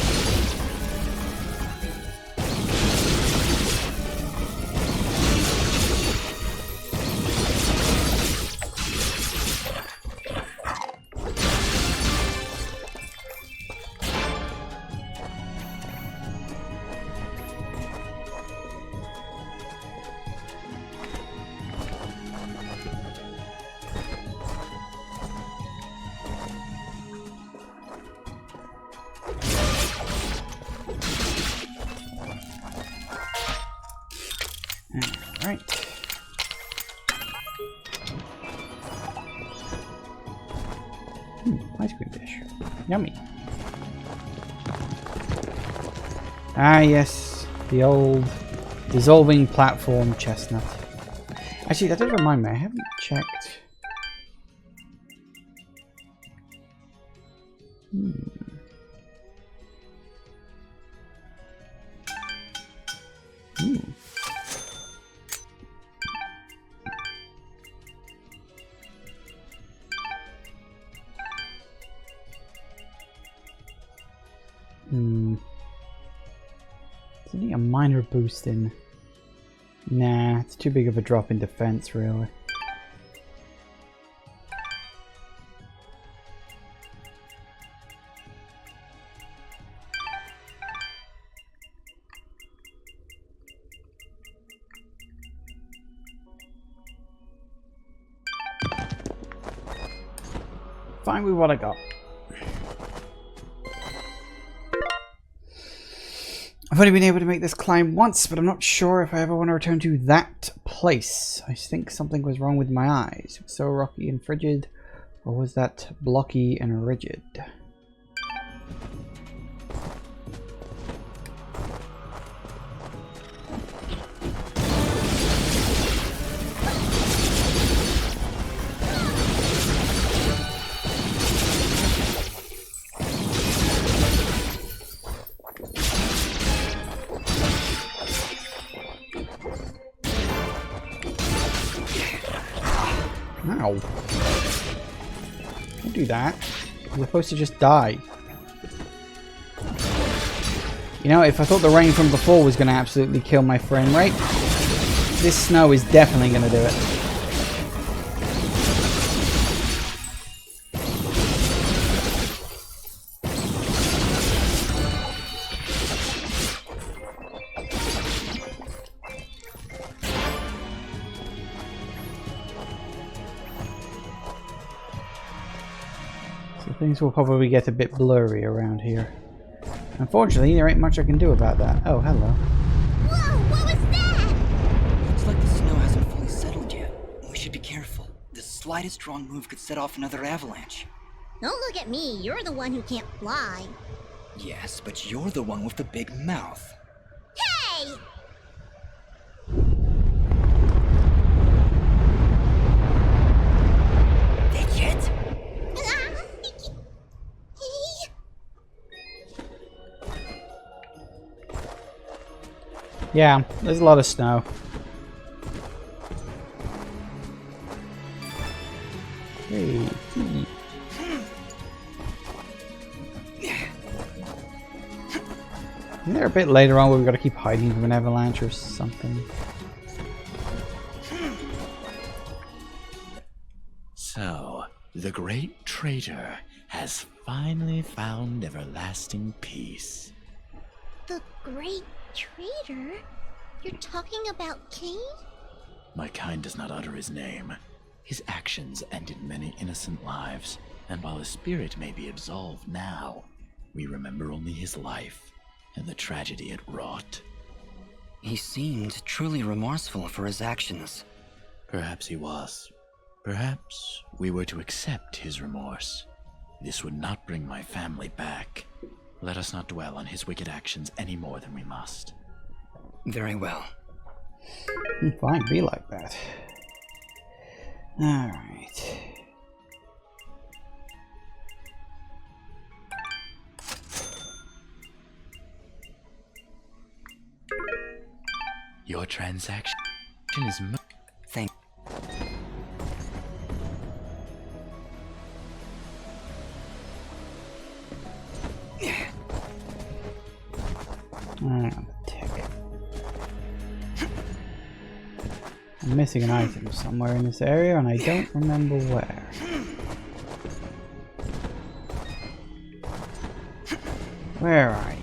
Alright. Ice cream dish. Yummy. Ah, yes. The old dissolving platform chestnut. Actually, that does remind me. I haven't checked. Isn't a minor boost in? Nah, it's too big of a drop in defense, really. Fine with what I got. I've only been able to make this climb once, but I'm not sure if I ever want to return to that place. I think something was wrong with my eyes. It was so rocky and frigid, or was that blocky and rigid? Ow. Don't do that. You're supposed to just die. You know, if I thought the rain from before was going to absolutely kill my frame rate, this snow is definitely going to do it. Things will probably get a bit blurry around here. Unfortunately, there ain't much I can do about that. Oh, hello. Whoa, what was that? Looks like the snow hasn't fully settled yet. We should be careful. The slightest wrong move could set off another avalanche. Don't look at me, you're the one who can't fly. Yes, but you're the one with the big mouth. Hey! Fidget? Yeah, there's a lot of snow. Hey. Isn't there a bit later on where we've got to keep hiding from an avalanche or something? So, the great traitor has finally found everlasting peace. The Great Traitor? You're talking about Cain? My kind does not utter his name. His actions ended many innocent lives, and while his spirit may be absolved now, we remember only his life and the tragedy it wrought. He seemed truly remorseful for his actions. Perhaps he was. Perhaps we were to accept his remorse. This would not bring my family back. Let us not dwell on his wicked actions any more than we must. Very well. Fine, be like that. Alright. Your transaction is Thank. Tick. I'm missing an item somewhere in this area and I don't remember where. Where are you?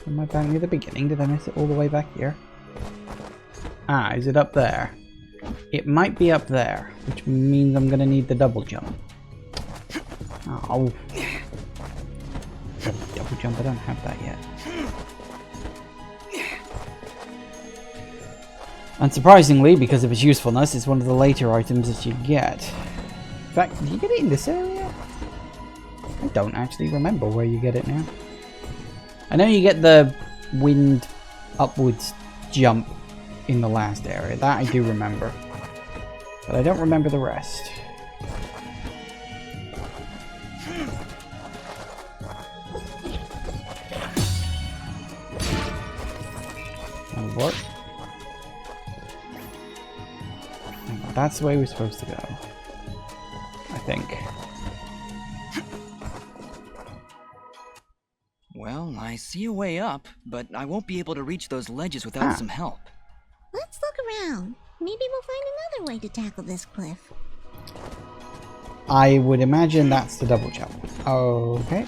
Am I back near the beginning? Did I miss it all the way back here? Ah, is it up there? It might be up there, which means I'm gonna need the double jump. Oh. Double jump, I don't have that yet. Unsurprisingly, because of its usefulness, it's one of the later items that you get. In fact, do you get it in this area? I don't actually remember where you get it now. I know you get the wind upwards jump in the last area. That I do remember. But I don't remember the rest. That'll work. That's the way we're supposed to go. I think. Well, I see a way up, but I won't be able to reach those ledges without some help. Let's look around. Maybe we'll find another way to tackle this cliff. I would imagine that's the double jump. Okay.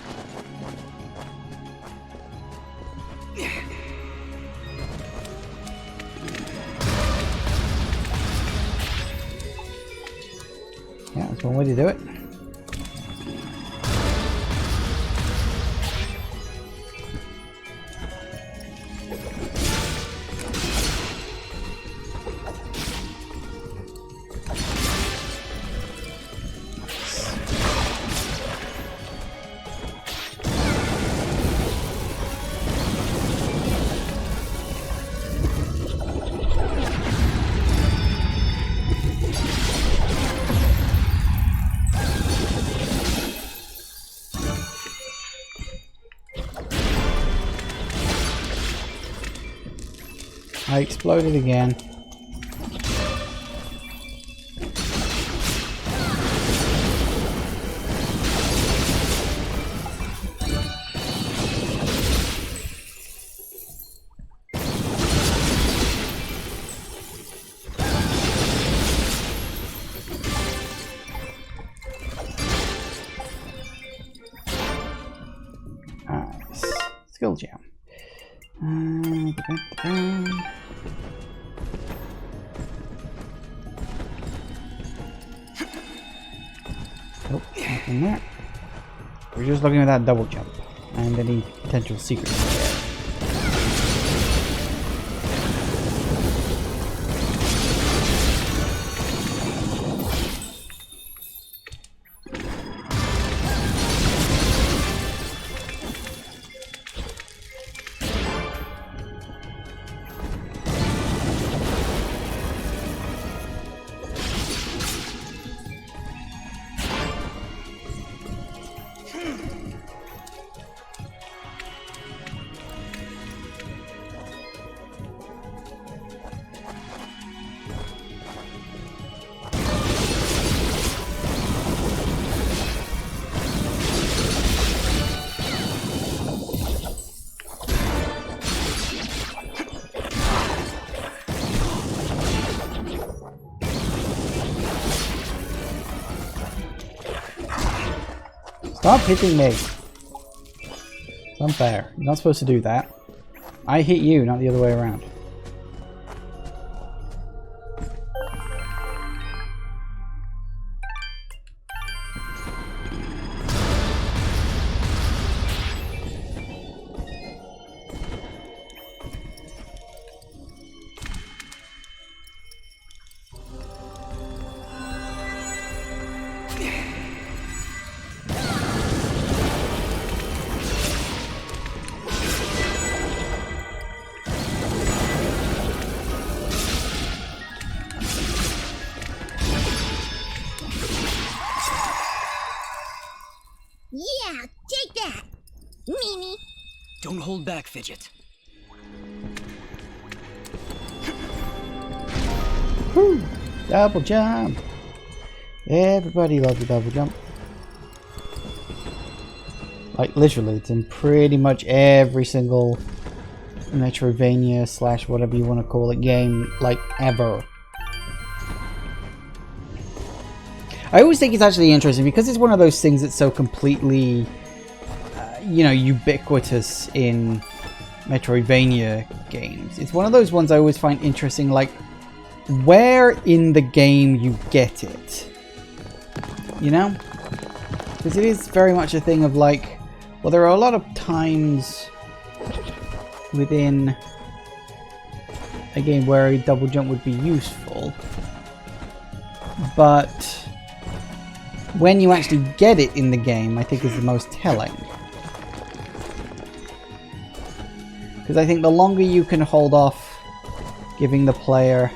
Yeah, that's one way to do it. I exploded again. Skill jam. Nope, nothing there. We're just looking at that double jump and any potential secrets. Stop hitting me! It's unfair. You're not supposed to do that. I hit you, not the other way around. Don't hold back, Fidget. Woo! Double jump! Everybody loves a double jump. Like, literally, it's in pretty much every single Metroidvania / whatever you want to call it game, like, ever. I always think it's actually interesting because it's one of those things that's so completely, you know, ubiquitous in Metroidvania games. It's one of those ones I always find interesting, like, where in the game you get it. You know? Because it is very much a thing of, like, well, there are a lot of times within a game where a double jump would be useful, but when you actually get it in the game, I think is the most telling. Because I think the longer you can hold off giving the player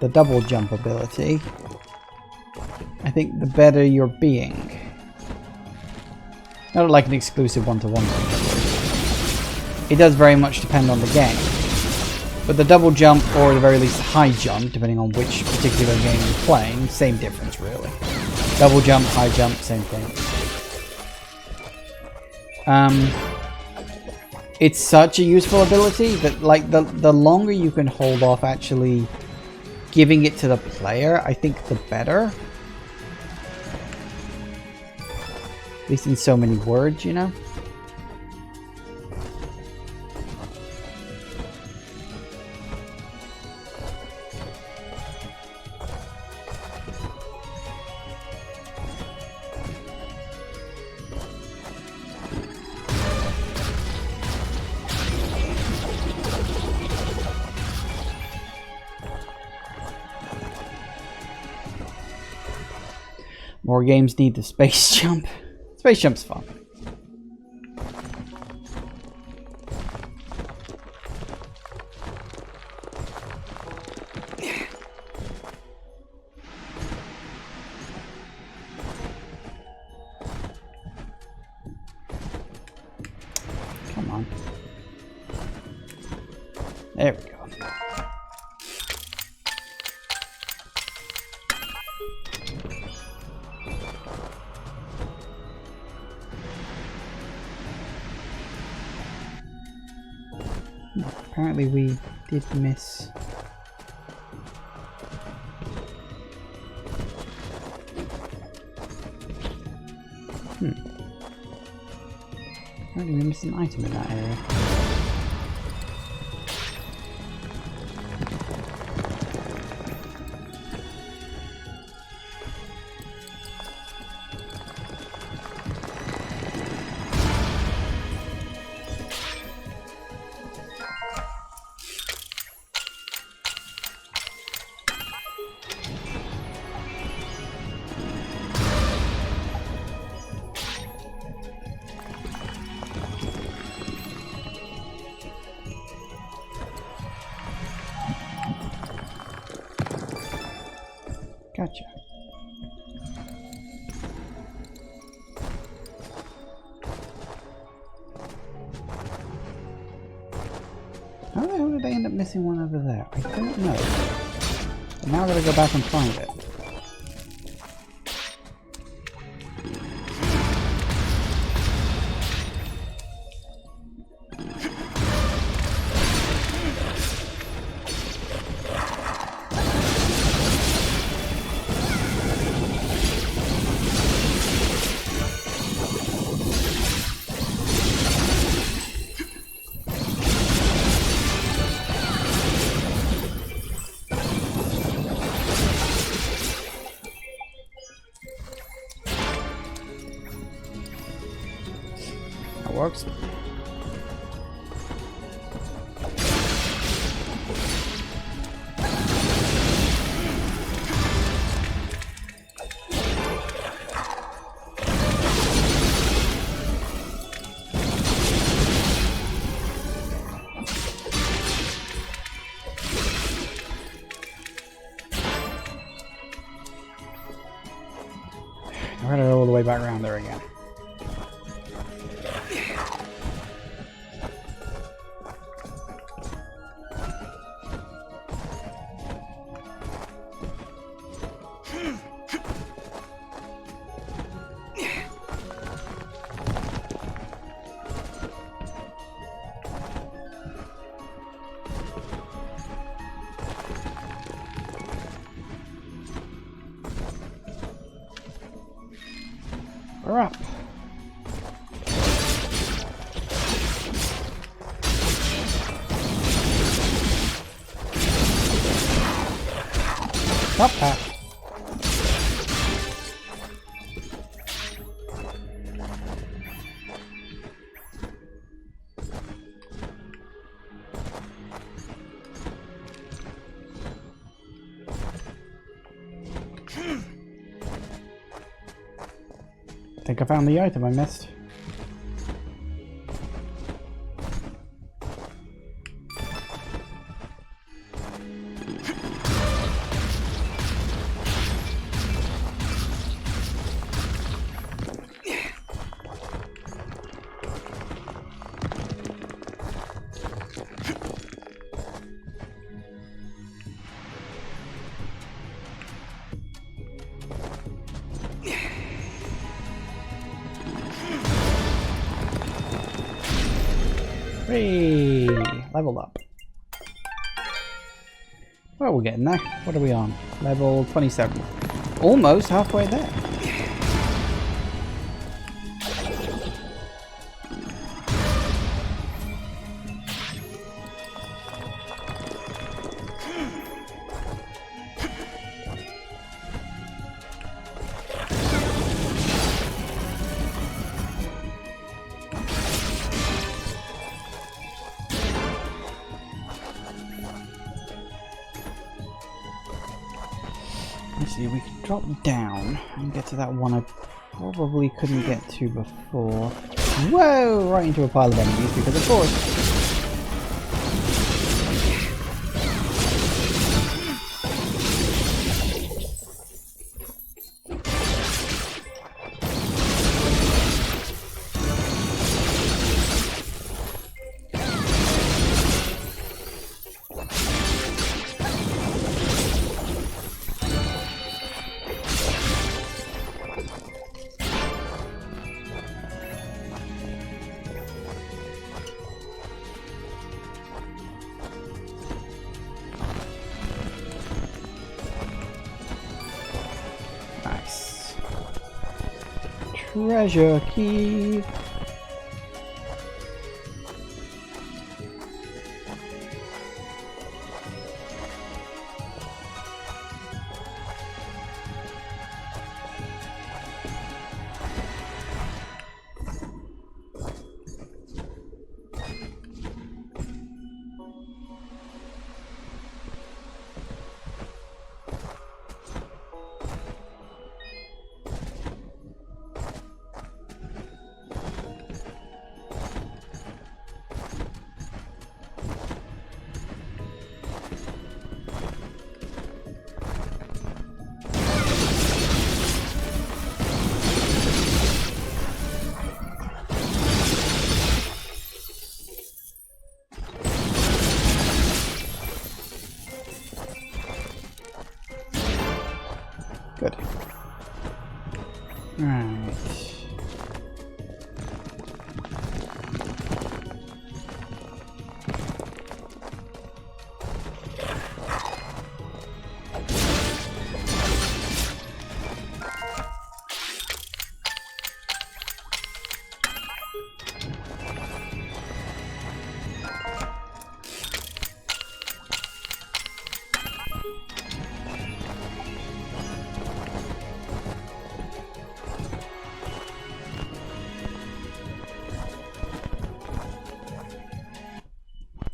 the double jump ability, I think the better you're being. Not like an exclusive one-to-one thing. It does very much depend on the game. But the double jump, or at the very least high jump, depending on which particular game you're playing, same difference really. Double jump, high jump, same thing. It's such a useful ability that, like, the longer you can hold off actually giving it to the player, I think the better. At least in so many words, you know? More games need the space jump. Space jump's fun. Come on. There we go. Apparently we did miss. Apparently we missed an item in that area. Gotcha. How the hell did they end up missing one over there? I don't know. But now I gotta go back and find it. Works. I gotta go all the way back around there again. Stop that. I think I found the item I missed. Hey, leveled up. Well, we're getting there. What are we on? Level 27. Almost halfway there. Let's see, we can drop down and get to that one I probably couldn't get to before. Whoa! Right into a pile of enemies because of course. Nice. Treasure key. Good. Right.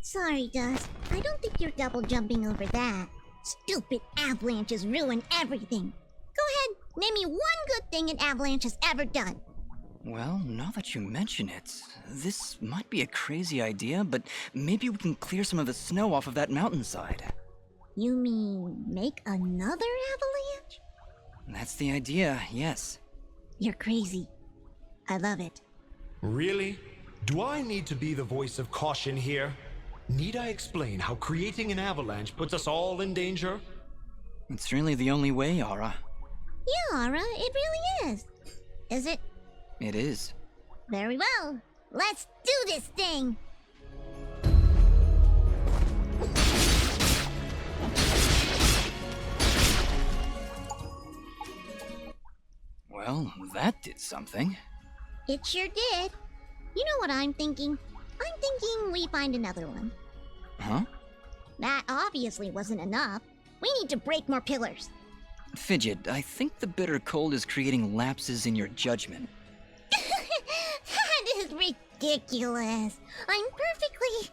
Sorry, Dust. I don't think you're double jumping over that. Stupid avalanches ruin everything. Go ahead, name me one good thing an avalanche has ever done. Well, now that you mention it, this might be a crazy idea, but maybe we can clear some of the snow off of that mountainside. You mean make another avalanche? That's the idea, yes. You're crazy. I love it. Really? Do I need to be the voice of caution here? Need I explain how creating an avalanche puts us all in danger? It's really the only way, Aura. Yeah, Aura, it really is. Is it? It is. Very well. Let's do this thing! Well, that did something. It sure did. You know what I'm thinking? I'm thinking we find another one. Huh? That obviously wasn't enough. We need to break more pillars. Fidget, I think the bitter cold is creating lapses in your judgment. That is ridiculous. I'm perfectly...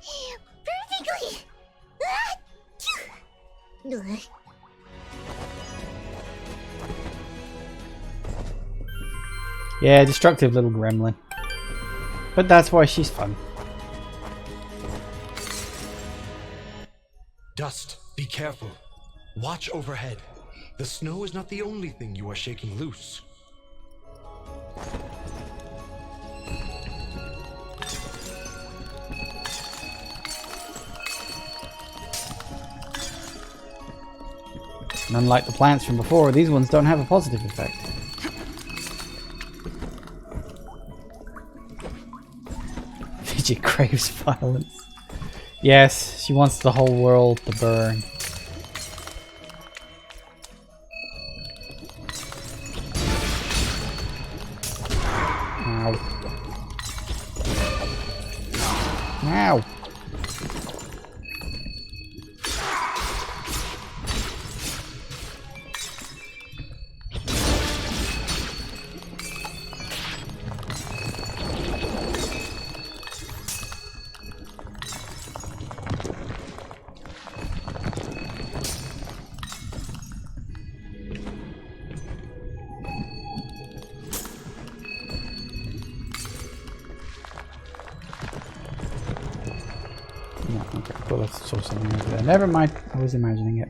Ugh. Yeah, destructive little gremlin. But that's why she's fun. Dust, be careful. Watch overhead. The snow is not the only thing you are shaking loose. And unlike the plants from before, these ones don't have a positive effect. Fidget craves violence. Yes, she wants the whole world to burn. Ow. Ow. No, okay, well, let's saw something over there. Never mind, I was imagining it.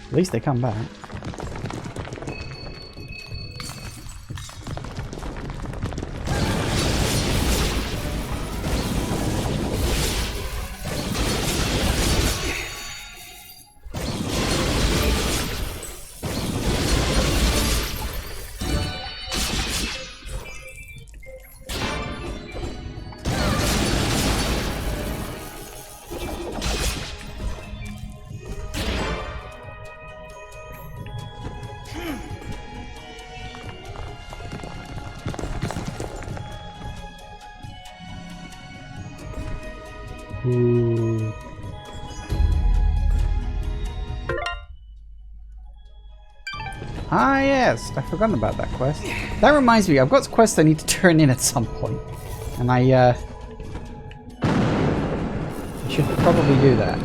At least they come back. Ooh. Ah yes, I've forgotten about that quest. That reminds me, I've got quests I need to turn in at some point. And I should probably do that.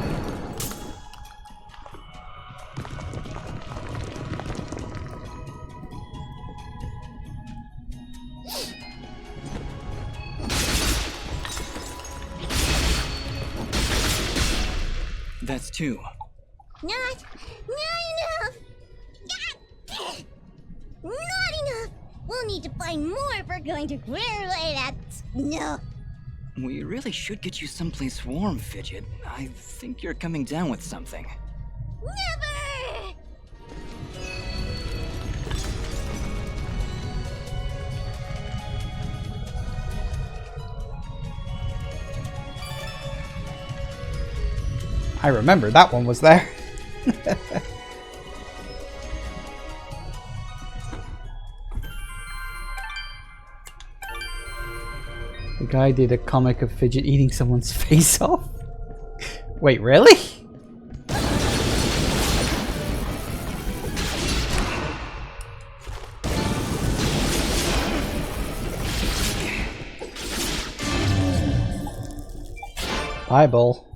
That's two. Not enough. Not enough. We'll need to find more if we're going to clear away that snow. We really should get you someplace warm, Fidget. I think you're coming down with something. Never! I remember that one was there. The guy did a comic of Fidget eating someone's face off. Wait, really? Eyeball.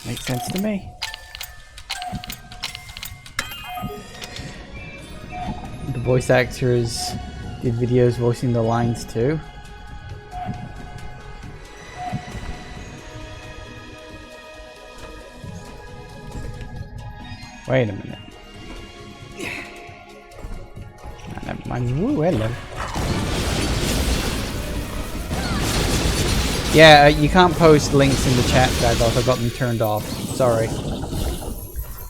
Makes sense to me. The voice actors did videos voicing the lines too. Wait a minute. Never mind. Ooh, hello. Yeah, you can't post links in the chat, Dagoth. I've got them turned off. Sorry.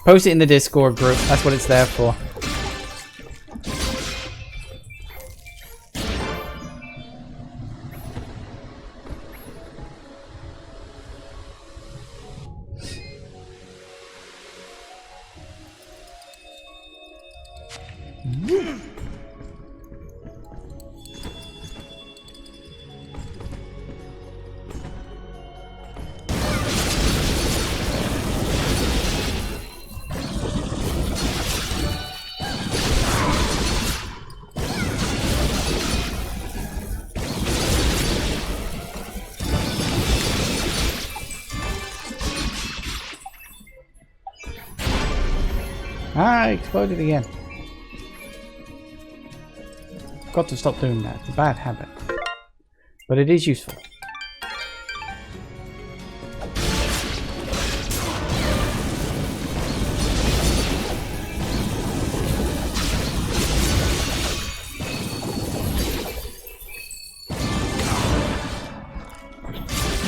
Post it in the Discord group. That's what it's there for. Ah, exploded again. Got to stop doing that. It's a bad habit. But it is useful.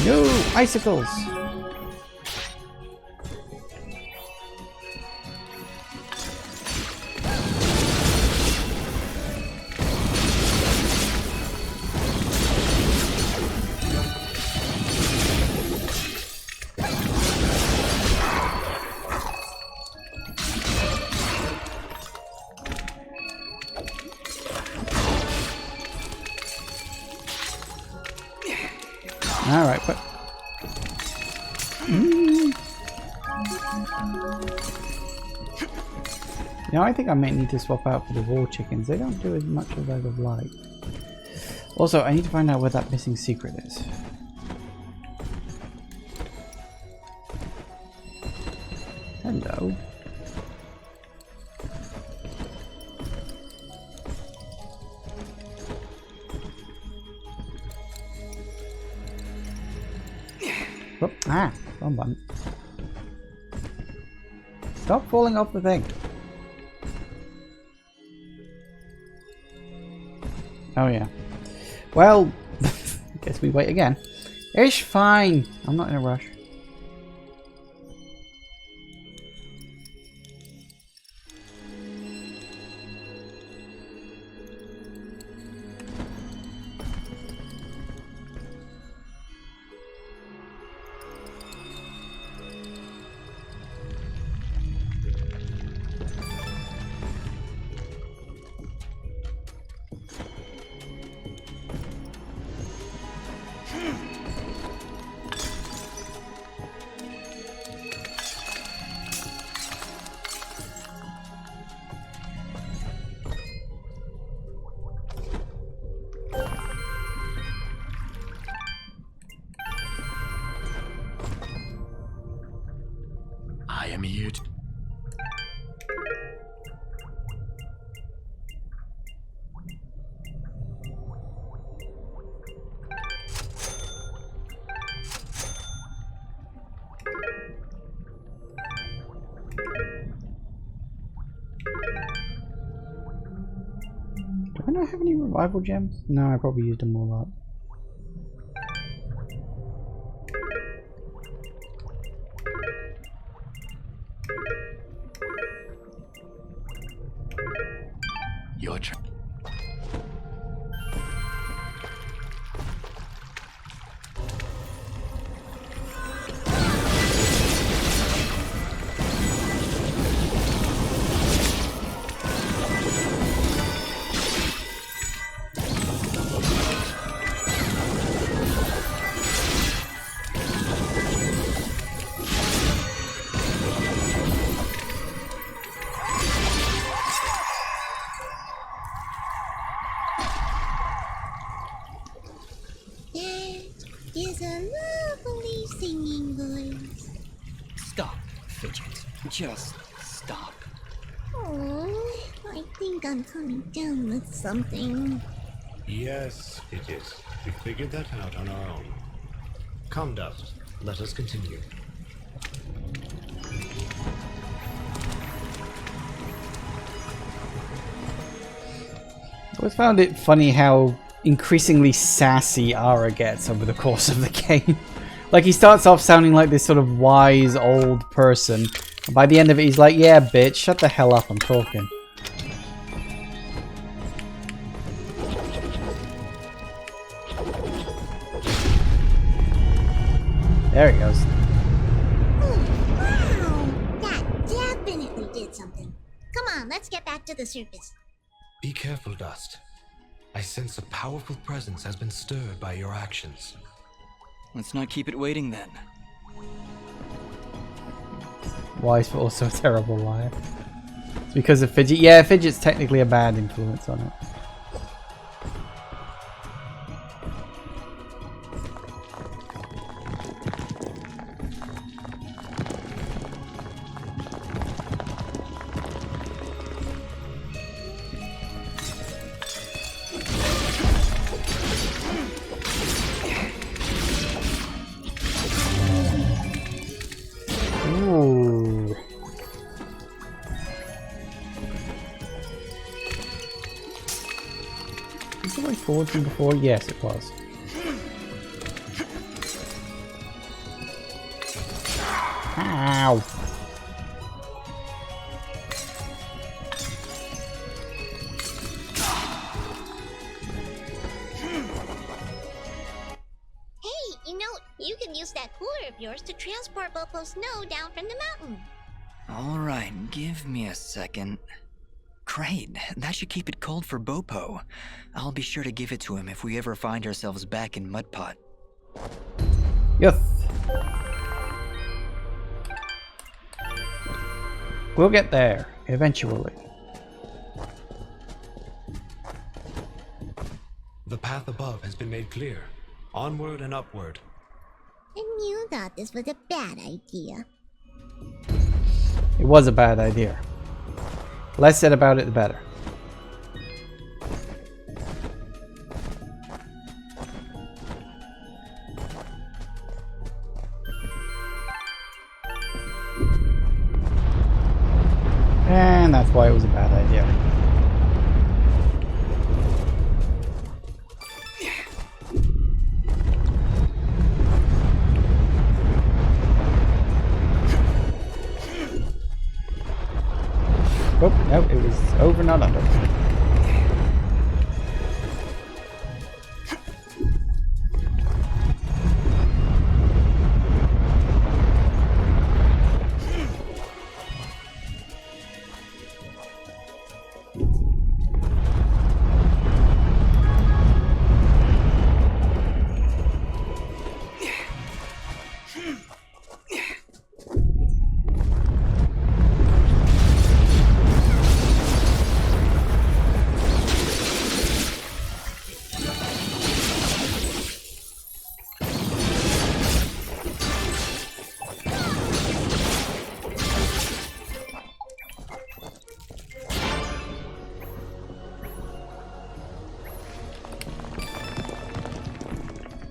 No! Icicles! Alright, but... Now I think I might need to swap out for the raw chickens. They don't do as much as I would like. Also, I need to find out where that missing secret is. Hello. Oh, ah, wrong button. Stop falling off the thing. Oh yeah. Well, guess we wait again. It's fine. I'm not in a rush. I am here to... Do I not have any revival gems? No, I probably used them all up. Your turn. Is a lovely singing voice. Stop, Fidget. Just stop. Oh, I think I'm coming down with something. Yes, it is. We figured that out on our own. Come, Dust. Let us continue. I always found it funny how increasingly sassy Ara gets over the course of the game. Like, he starts off sounding like this sort of wise old person. And by the end of it, he's like, yeah, bitch, shut the hell up, I'm talking. There he goes. Wow! That definitely did something. Come on, let's get back to the surface. Be careful, Dust. I sense a powerful presence has been stirred by your actions. Let's not keep it waiting then. Wise but also a terrible liar. It's because of Fidget. Yeah, Fidget's technically a bad influence on it. Ooh. Was it like forward from before? Yes, it was. Ow! Hey, you can use that cooler of yours to transport Bopo's snow down from the mountain. Alright, give me a second. Great, that should keep it cold for Bopo. I'll be sure to give it to him if we ever find ourselves back in Mudpot. Yes. We'll get there, eventually. The path above has been made clear. Onward and upward. And you thought this was a bad idea. It was a bad idea. Less said about it, the better. And that's why it was a bad idea. Oh, no, it was over, not under.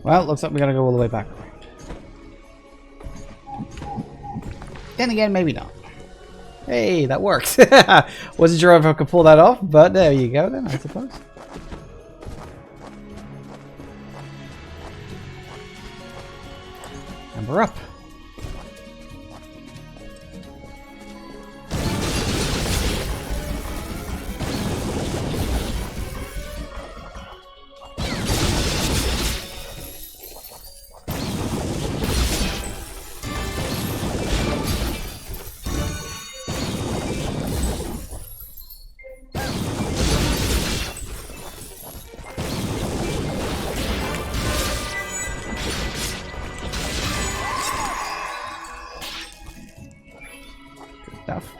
Well, looks like we gotta go all the way back around. Then again, maybe not. Hey, that works. Wasn't sure if I could pull that off, but there you go then, I suppose. And we're up. Stuff.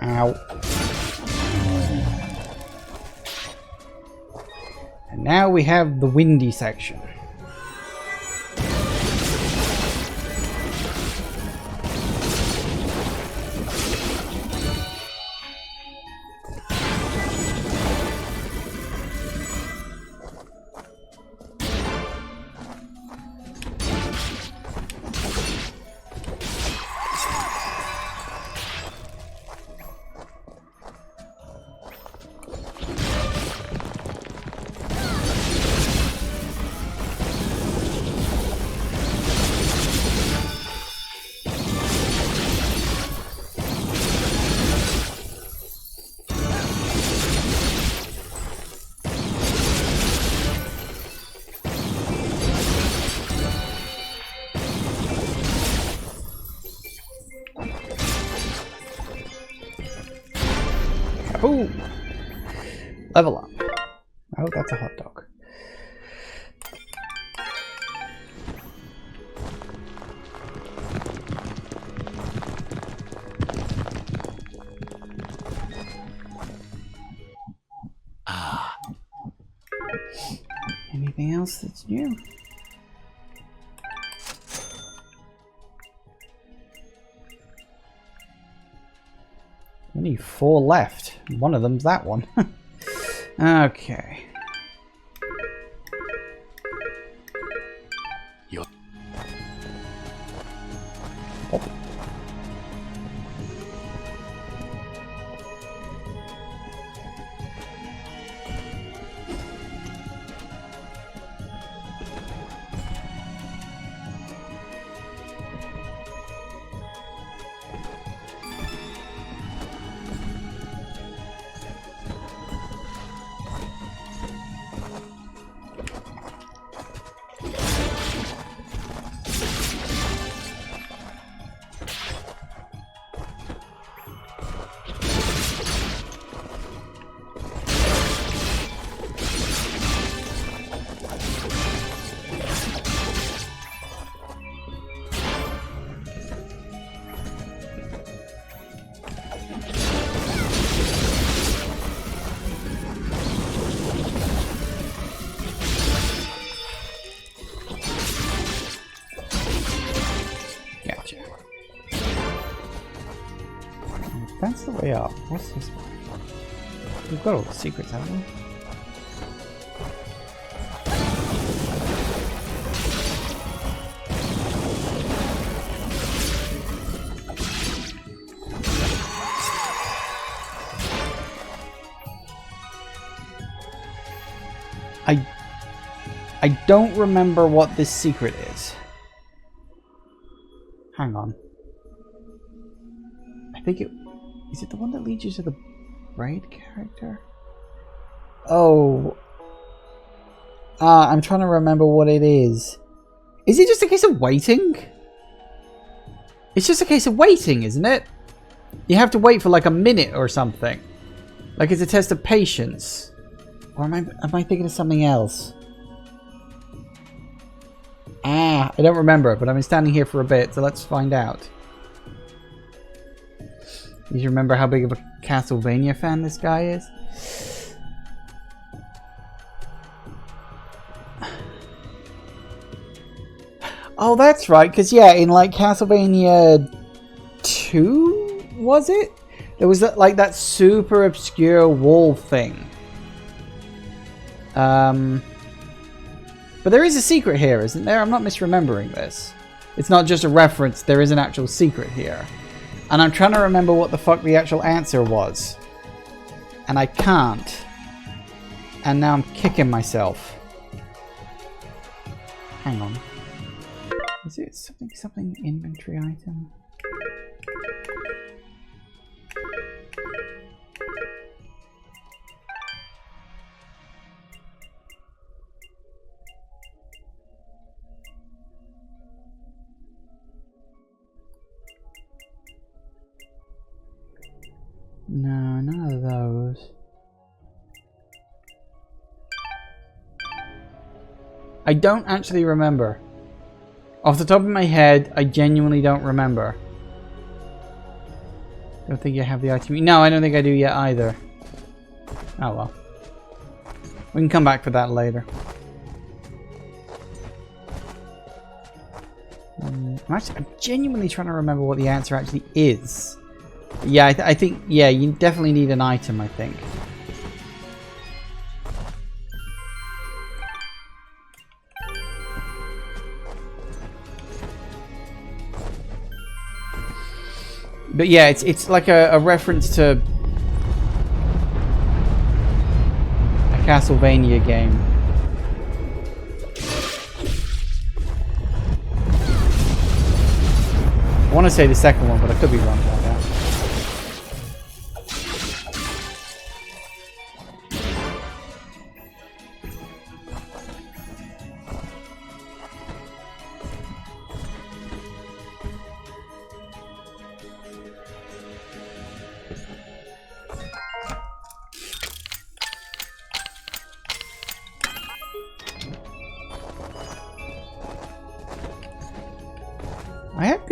Ow. And now we have the windy section. Boom! Level up. Oh, that's a hot dog. Anything else that's new? Only 4 left. One of them's that one. Okay. Oh. That's the way up. What's this one? We've got all the secrets, haven't we? I don't remember what this secret is. Hang on. I think it... Is it the one that leads you to the braid character? Oh. I'm trying to remember what it is. Is it just a case of waiting? It's just a case of waiting, isn't it? You have to wait for like a minute or something. Like it's a test of patience. Or am I thinking of something else? I don't remember, but I've been standing here for a bit, so let's find out. You remember how big of a Castlevania fan this guy is? Oh, that's right, because yeah, in like Castlevania 2, was it? There was that, like that super obscure wall thing. But there is a secret here, isn't there? I'm not misremembering this. It's not just a reference, there is an actual secret here. And I'm trying to remember what the fuck the actual answer was. And I can't. And now I'm kicking myself. Hang on. Is it something inventory item? No, none of those. I don't actually remember. Off the top of my head, I genuinely don't remember. Don't think you have the item. No, I don't think I do yet either. Oh well. We can come back for that later. I'm genuinely trying to remember what the answer actually is. Yeah, I think, yeah, you definitely need an item, I think. But yeah, it's like a reference to a Castlevania game. I want to say the second one, but I could be wrong about that.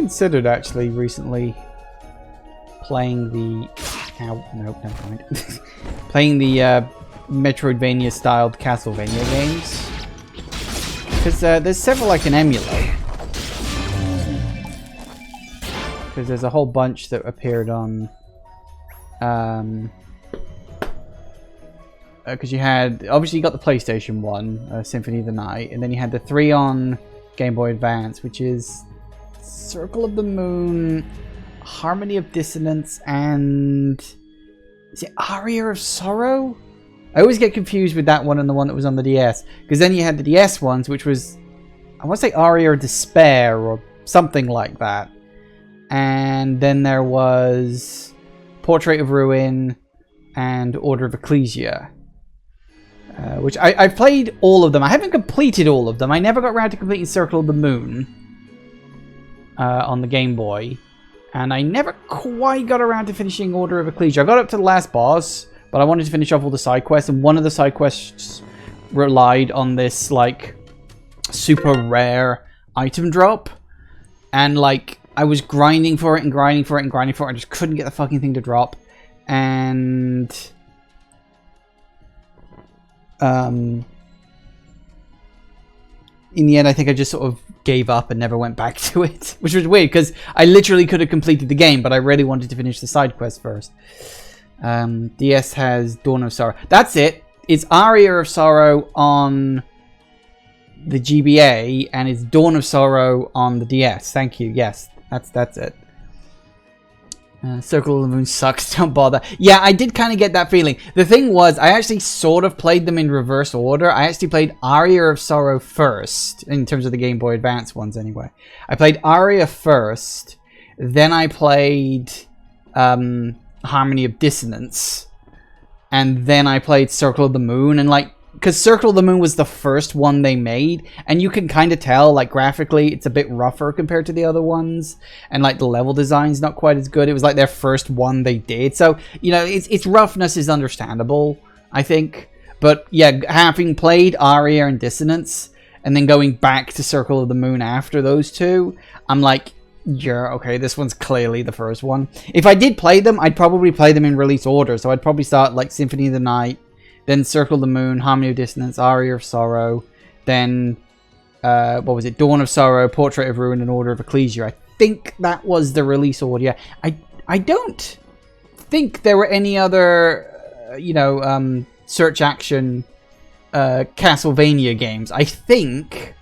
considered actually recently playing the... Ow, no, never mind. Playing the Metroidvania-styled Castlevania games. Because there's several I can emulate. Because there's a whole bunch that appeared on... because you had... Obviously you got the PlayStation 1, Symphony of the Night, and then you had the 3 on Game Boy Advance, which is Circle of the Moon, Harmony of Dissonance, and... Is it Aria of Sorrow? I always get confused with that one and the one that was on the DS. Because then you had the DS ones, which was... I want to say Aria of Despair, or something like that. And then there was Portrait of Ruin and Order of Ecclesia. Which I've played all of them. I haven't completed all of them. I never got around to completing Circle of the Moon on the Game Boy. And I never quite got around to finishing Order of Ecclesia. I got up to the last boss, but I wanted to finish off all the side quests. And one of the side quests relied on this, like, super rare item drop. And, like, I was grinding for it and grinding for it and grinding for it. I just couldn't get the fucking thing to drop. And... in the end, I think I just sort of gave up and never went back to it. Which was weird, because I literally could have completed the game, but I really wanted to finish the side quest first. DS has Dawn of Sorrow. That's it. It's Aria of Sorrow on the GBA, and it's Dawn of Sorrow on the DS. Thank you. Yes, that's it. Circle of the Moon sucks, don't bother. Yeah, I did kind of get that feeling. The thing was, I actually sort of played them in reverse order. I actually played Aria of Sorrow first, in terms of the Game Boy Advance ones anyway. I played Aria first, then I played Harmony of Dissonance, and then I played Circle of the Moon, and like, because Circle of the Moon was the first one they made, and you can kind of tell, like, graphically, it's a bit rougher compared to the other ones, and, like, the level design's not quite as good. It was, like, their first one they did, so, you know, its roughness is understandable, I think, but, yeah, having played Aria and Dissonance, and then going back to Circle of the Moon after those two, I'm like, yeah, okay, this one's clearly the first one. If I did play them, I'd probably play them in release order, so I'd probably start, like, Symphony of the Night, then Circle of the Moon, Harmony of Dissonance, Aria of Sorrow, then, what was it, Dawn of Sorrow, Portrait of Ruin, and Order of Ecclesia. I think that was the release order. I don't think there were any other, search action Castlevania games. I think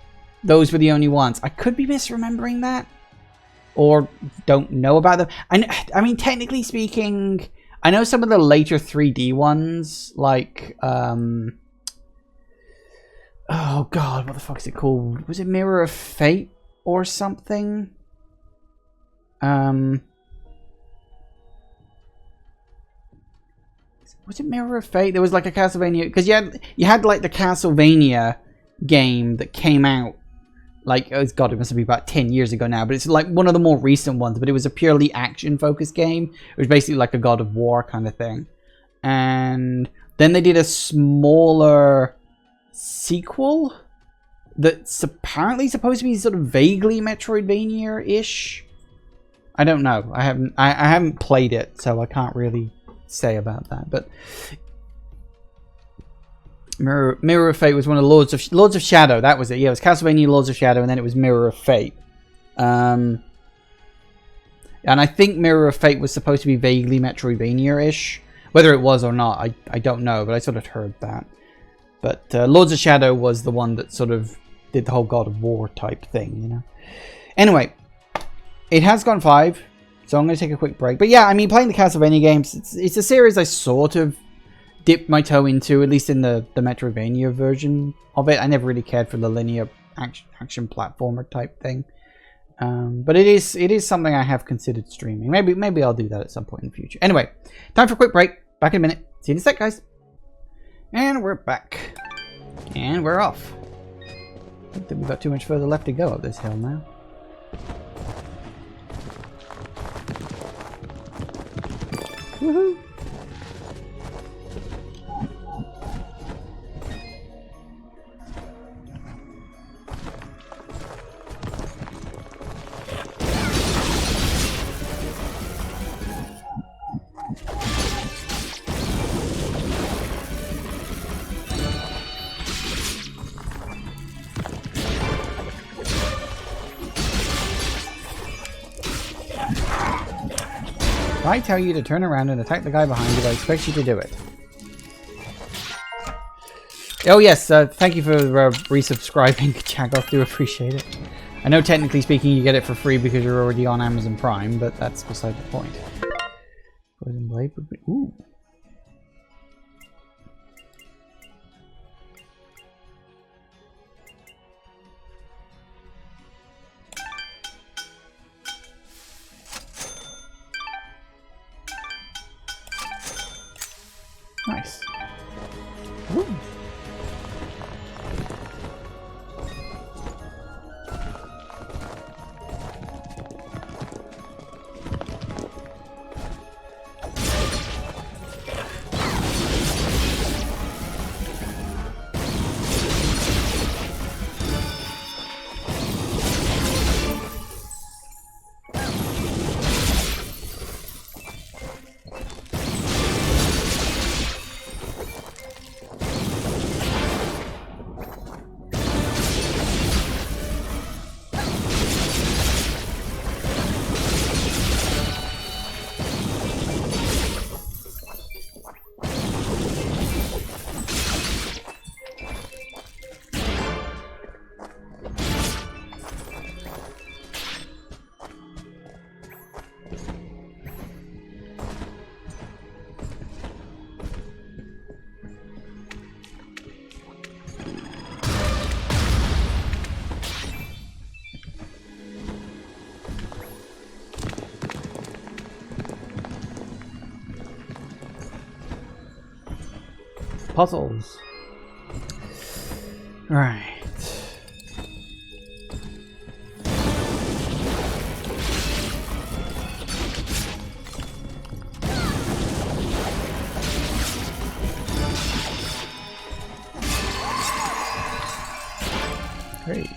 those were the only ones. I could be misremembering that, or don't know about them. I mean, technically speaking... I know some of the later 3D ones, like, oh god, what the fuck is it called? Was it Mirror of Fate or something? Was it Mirror of Fate? There was like a Castlevania, because you had like the Castlevania game that came out, like, oh god, it must be about 10 years ago now, but it's like one of the more recent ones, but it was a purely action-focused game. It was basically like a God of War kind of thing. And then they did a smaller sequel that's apparently supposed to be sort of vaguely Metroidvania-ish. I don't know. I haven't played it, so I can't really say about that, but... Mirror of Fate was one of Lords of Shadow. That was it. Yeah, it was Castlevania Lords of Shadow, and then it was Mirror of Fate. And I think Mirror of Fate was supposed to be vaguely Metroidvania-ish. Whether it was or not, I don't know, but I sort of heard that. But Lords of Shadow was the one that sort of did the whole God of War type thing, you know. Anyway, it has gone 5, so I'm going to take a quick break. But yeah, I mean, playing the Castlevania games, it's a series I sort of dipped my toe into, at least in the Metroidvania version of it. I never really cared for the linear action platformer type thing, but it is something I have considered streaming. Maybe I'll do that at some point in the future. Anyway, time for a quick break. Back in a minute. See you in a sec, guys. And we're back, and we're off. I don't think we've got too much further left to go up this hill now. Woohoo! If I tell you to turn around and attack the guy behind you, I expect you to do it. Oh yes, thank you for resubscribing, Jack. I do appreciate it. I know technically speaking you get it for free because you're already on Amazon Prime, but that's beside the point. Poison blade. Ooh. Nice. Ooh. Puzzles. Right. Great.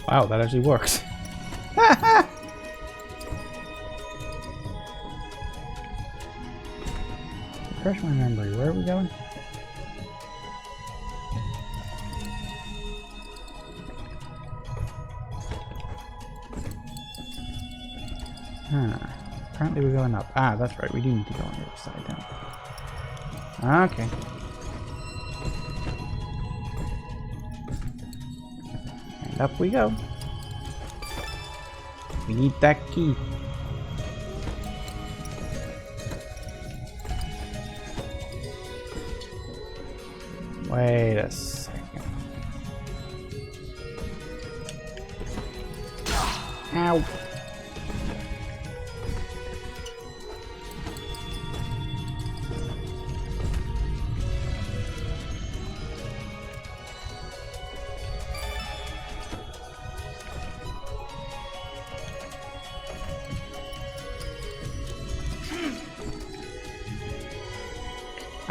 Wow, that actually works. Refresh my memory. Where are we going? Apparently we're going up. Ah, that's right. We do need to go on the other side now. Okay. And up we go. We need that key. Wait a second. Ow.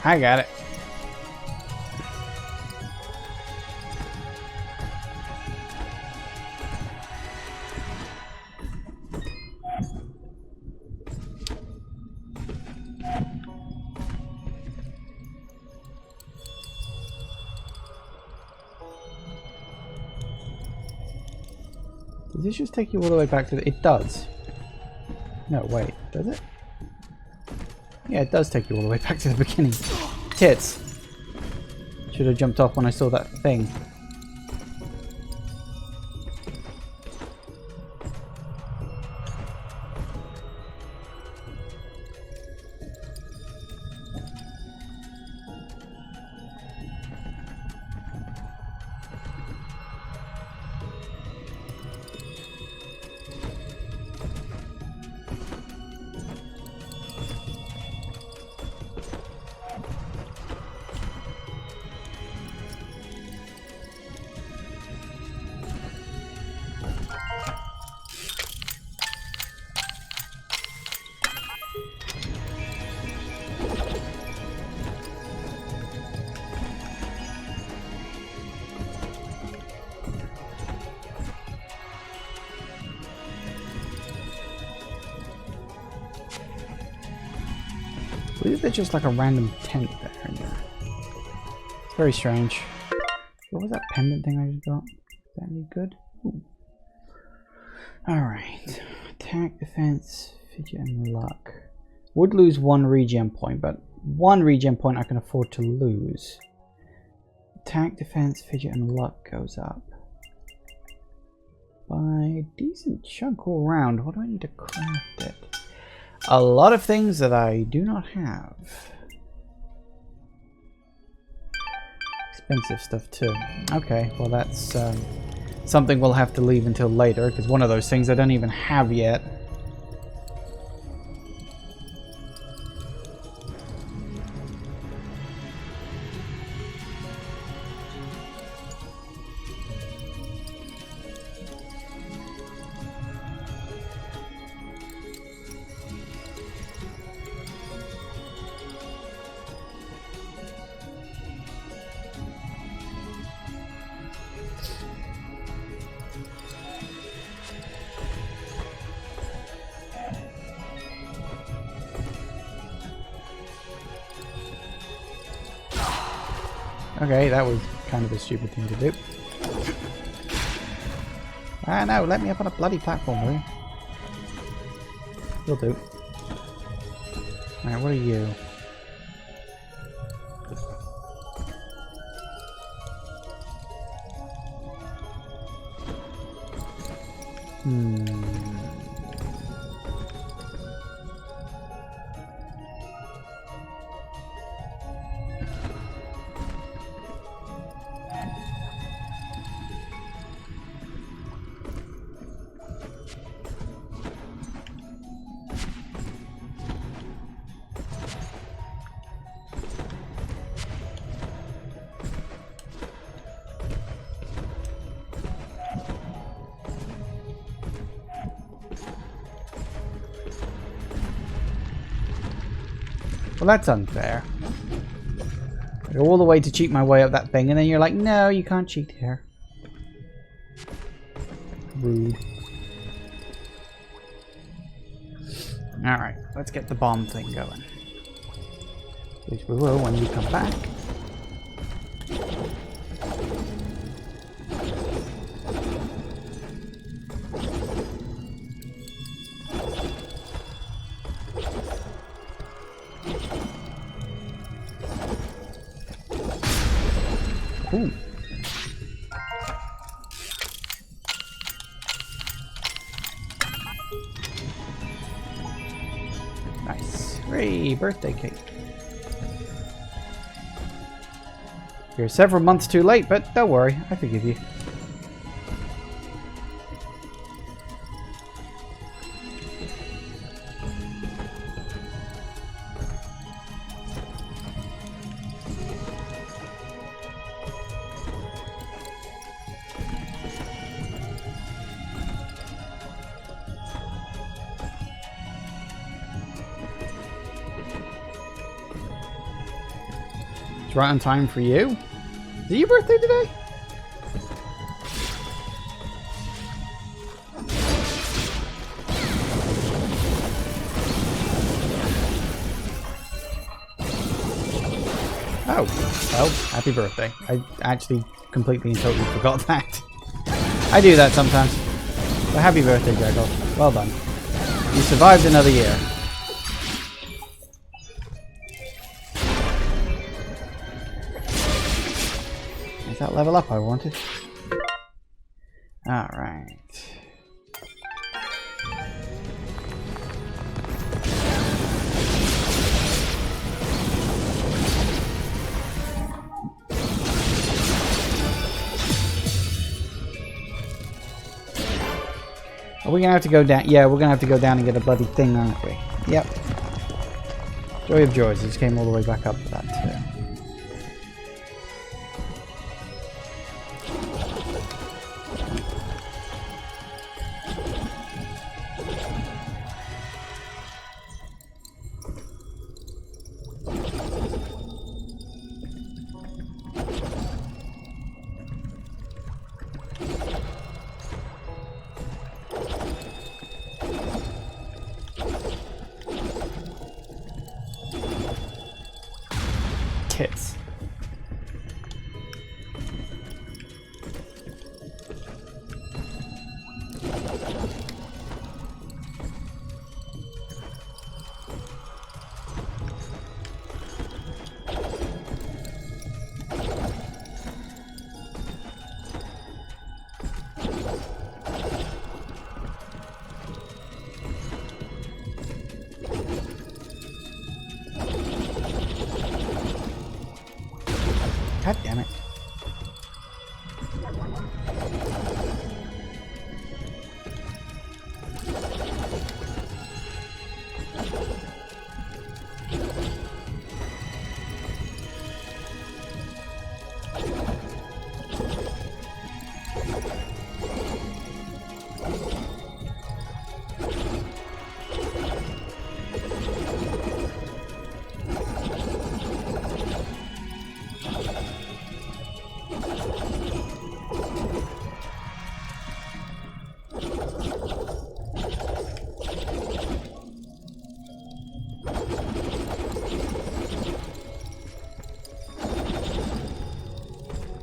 I got it. Does this just take you all the way back to the... It does. No, wait. Does it? Yeah, it does take you all the way back to the beginning. Tits. Should have jumped off when I saw that thing. Or is there just like a random tent there? It's very strange. What was that pendant thing I just got? Is that any good? Alright. Attack, defense, fidget, and luck. Would lose 1 regen point, but 1 regen point I can afford to lose. Attack, defense, fidget, and luck goes up by a decent chunk all around. What do I need to craft it? A lot of things that I do not have. Expensive stuff too. Okay, well that's something we'll have to leave until later, because one of those things I don't even have yet. Okay, that was kind of a stupid thing to do. Ah, no, let me up on a bloody platform, will you? You'll do. Alright, what are you? Well, that's unfair. I go all the way to cheat my way up that thing, and then you're like, no, you can't cheat here. Rude. Alright, let's get the bomb thing going. Which we will when you come back. Ooh. Nice. Hooray, birthday cake. You're several months too late, but don't worry, I forgive you. Right on time for you. Is it your birthday today? Oh, well, happy birthday. I actually completely and totally forgot that. I do that sometimes. But happy birthday, Gregor. Well done. You survived another year. That level up I wanted. Alright. Are we gonna have to go down? Yeah, we're gonna have to go down and get a bloody thing, aren't we? Yep. Joy of joys, I just came all the way back up for that too.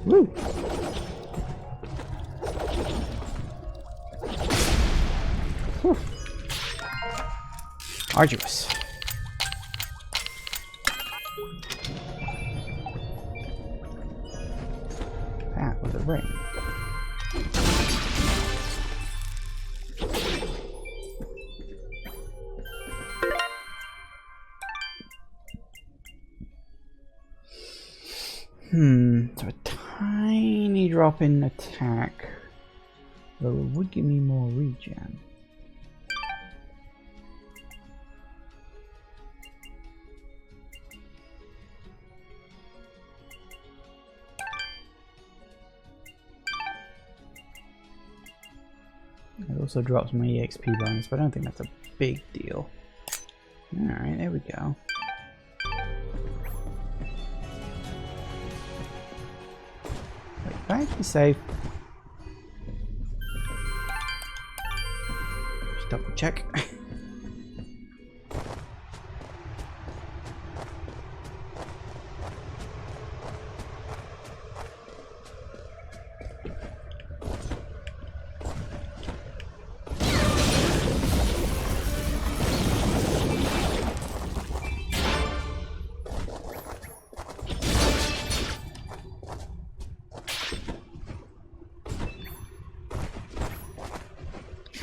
Woo! Whew. Arduous. That was a ring. So a tiny drop in attack, though it would give me more regen. It also drops my EXP bonus, but I don't think that's a big deal. Alright, there we go. Wait, back to safe. Just double check.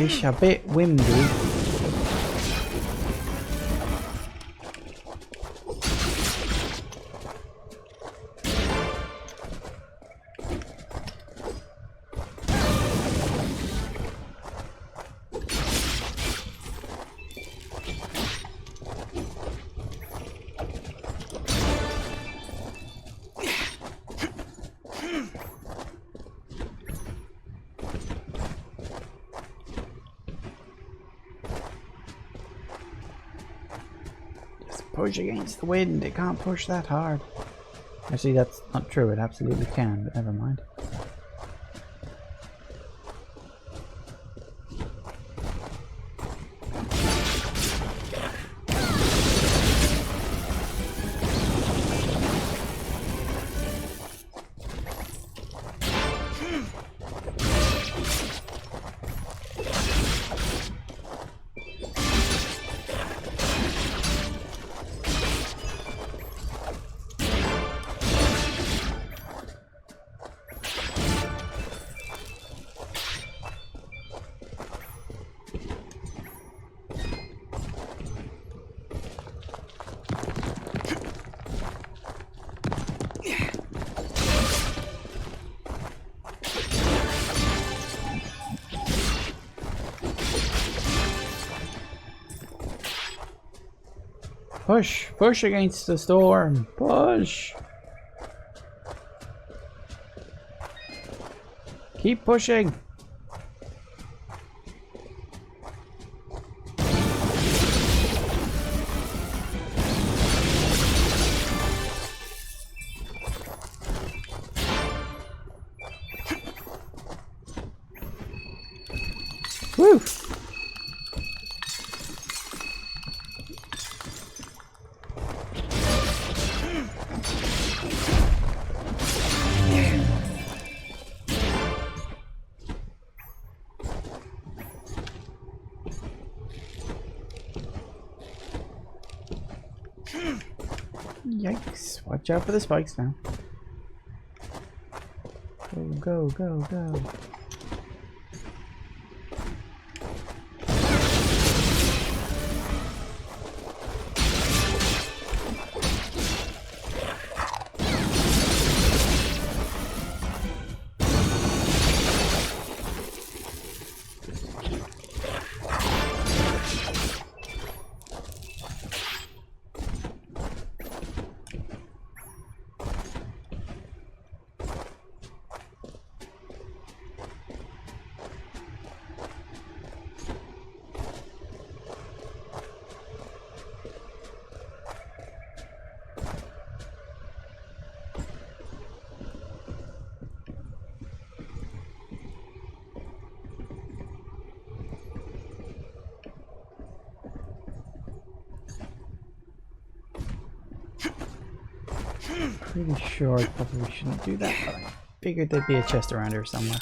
It's a bit windy. Push against the wind, it can't push that hard. Actually, that's not true, it absolutely can, but never mind. Push! Push against the storm! Push! Keep pushing! Woo! Yikes. Watch out for the spikes now. Go, go, go, go. Pretty sure I probably shouldn't do that, but figured there'd be a chest around here somewhere.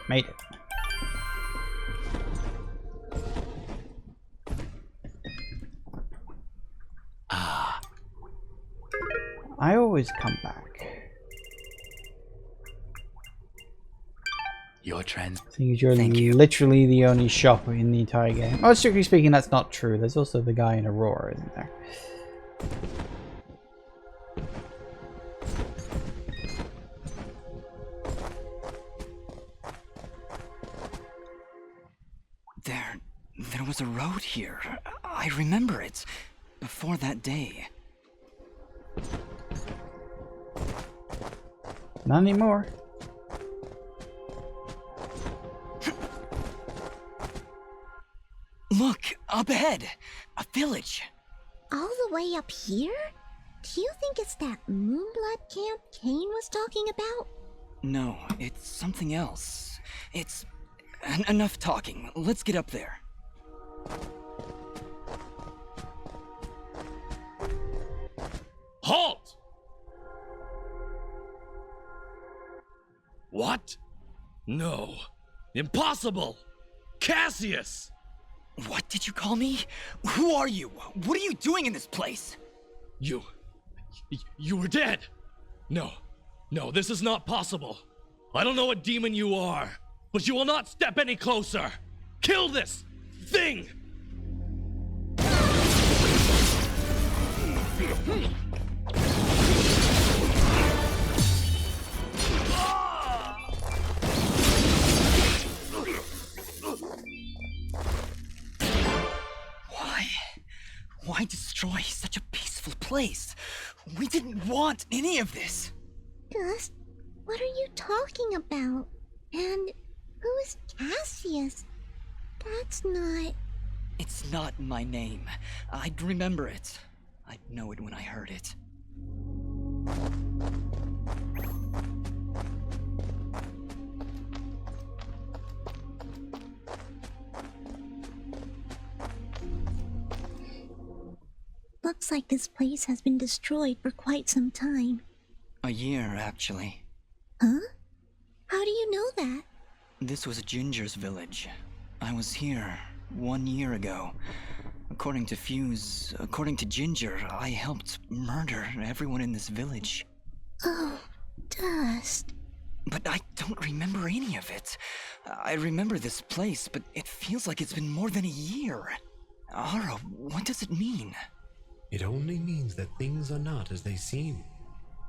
Made it. Ah, I always come back. your trans. Seeing as you're Thank you. literally the only shop in the entire game. Oh, strictly speaking, that's not true. There's also the guy in Aurora, isn't there? There was a road here. I remember it. Before that day. Not anymore. Look, up ahead. A village. All the way up here? Do you think it's that Moonblood camp Kane was talking about? No, it's something else. It's... enough talking. Let's get up there. Halt! What? No. Impossible! Cassius! What did you call me? Who are you? What are you doing in this place? You were dead! No, this is not possible. I don't know what demon you are, but you will not step any closer! Kill this thing! Why destroy such a peaceful place? We didn't want any of this. Dust, what are you talking about? And who is Cassius? That's not... It's not my name. I'd remember it. I'd know it when I heard it. Looks like this place has been destroyed for quite some time. A year, actually. Huh? How do you know that? This was Ginger's village. I was here 1 year ago. According to Fuse, according to Ginger, I helped murder everyone in this village. Oh, Dust. But I don't remember any of it. I remember this place, but it feels like it's been more than a year. Ara, what does it mean? It only means that things are not as they seem.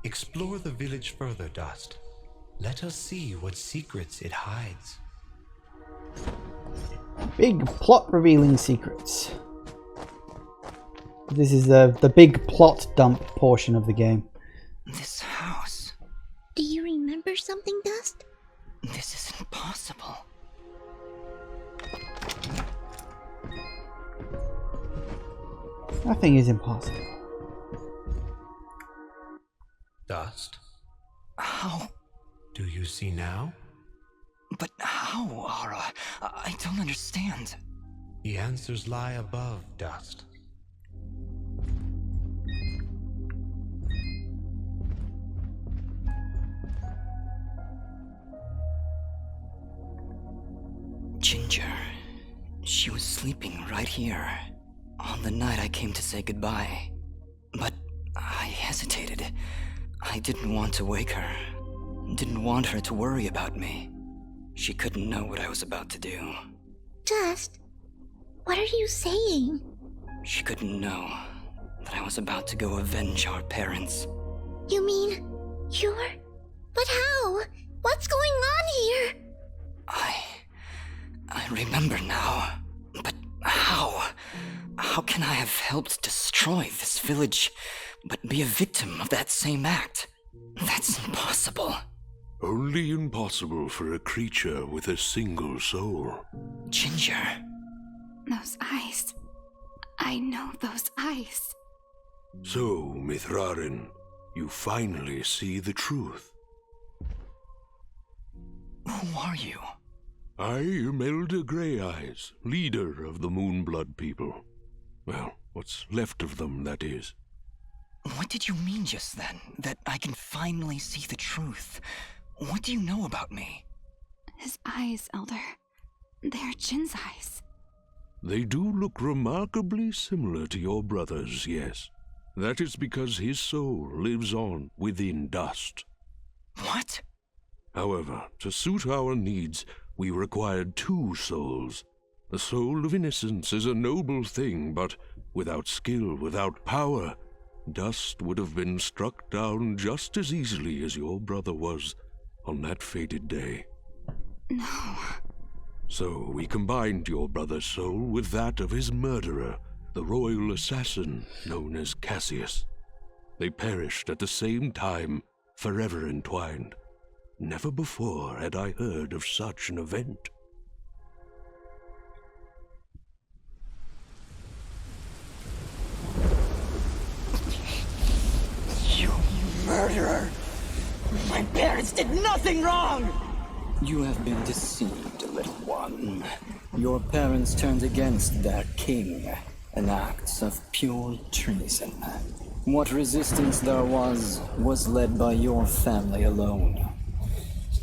Explore the village further, Dust. Let us see what secrets it hides. Big plot revealing secrets. This is the big plot dump portion of the game. This house. Do you remember something, Dust? This isn't possible. Nothing is impossible. Dust, How? do you see now? But how, Ara? I don't understand. The answers lie above, Dust. Ginger. She was sleeping right here. On the night I came to say goodbye. But I hesitated. I didn't want to wake her. Didn't want her to worry about me. She couldn't know what I was about to do. Dust, what are you saying? She couldn't know that I was about to go avenge our parents. You mean you're... But how? What's going on here? I remember now. But how? How can I have helped destroy this village, but be a victim of that same act? That's impossible. Only impossible for a creature with a single soul. Ginger. Those eyes. I know those eyes. So, Mithrarin, you finally see the truth. Who are you? I am Elder Grey Eyes, leader of the Moonblood people. Well, what's left of them, that is. What did you mean just then? That I can finally see the truth? What do you know about me? His eyes, Elder. They're Jin's eyes. They do look remarkably similar to your brother's, yes. That is because his soul lives on within dust. What? However, to suit our needs, we required 2 souls. The soul of innocence is a noble thing, but without skill, without power, dust would have been struck down just as easily as your brother was on that fated day. No. So we combined your brother's soul with that of his murderer, the royal assassin known as Cassius. They perished at the same time, forever entwined. Never before had I heard of such an event. You murderer! My parents did nothing wrong! You have been deceived, little one. Your parents turned against their king, an act of pure treason. What resistance there was led by your family alone.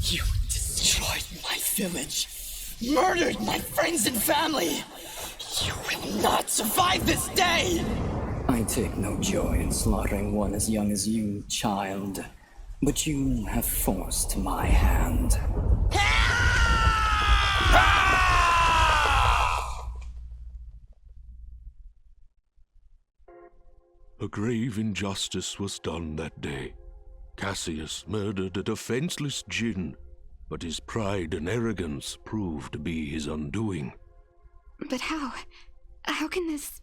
You destroyed my village, murdered my friends and family. You will not survive this day! I take no joy in slaughtering one as young as you, child. But you have forced my hand. A grave injustice was done that day. Cassius murdered a defenseless Jinn, but his pride and arrogance proved to be his undoing. But how? How can this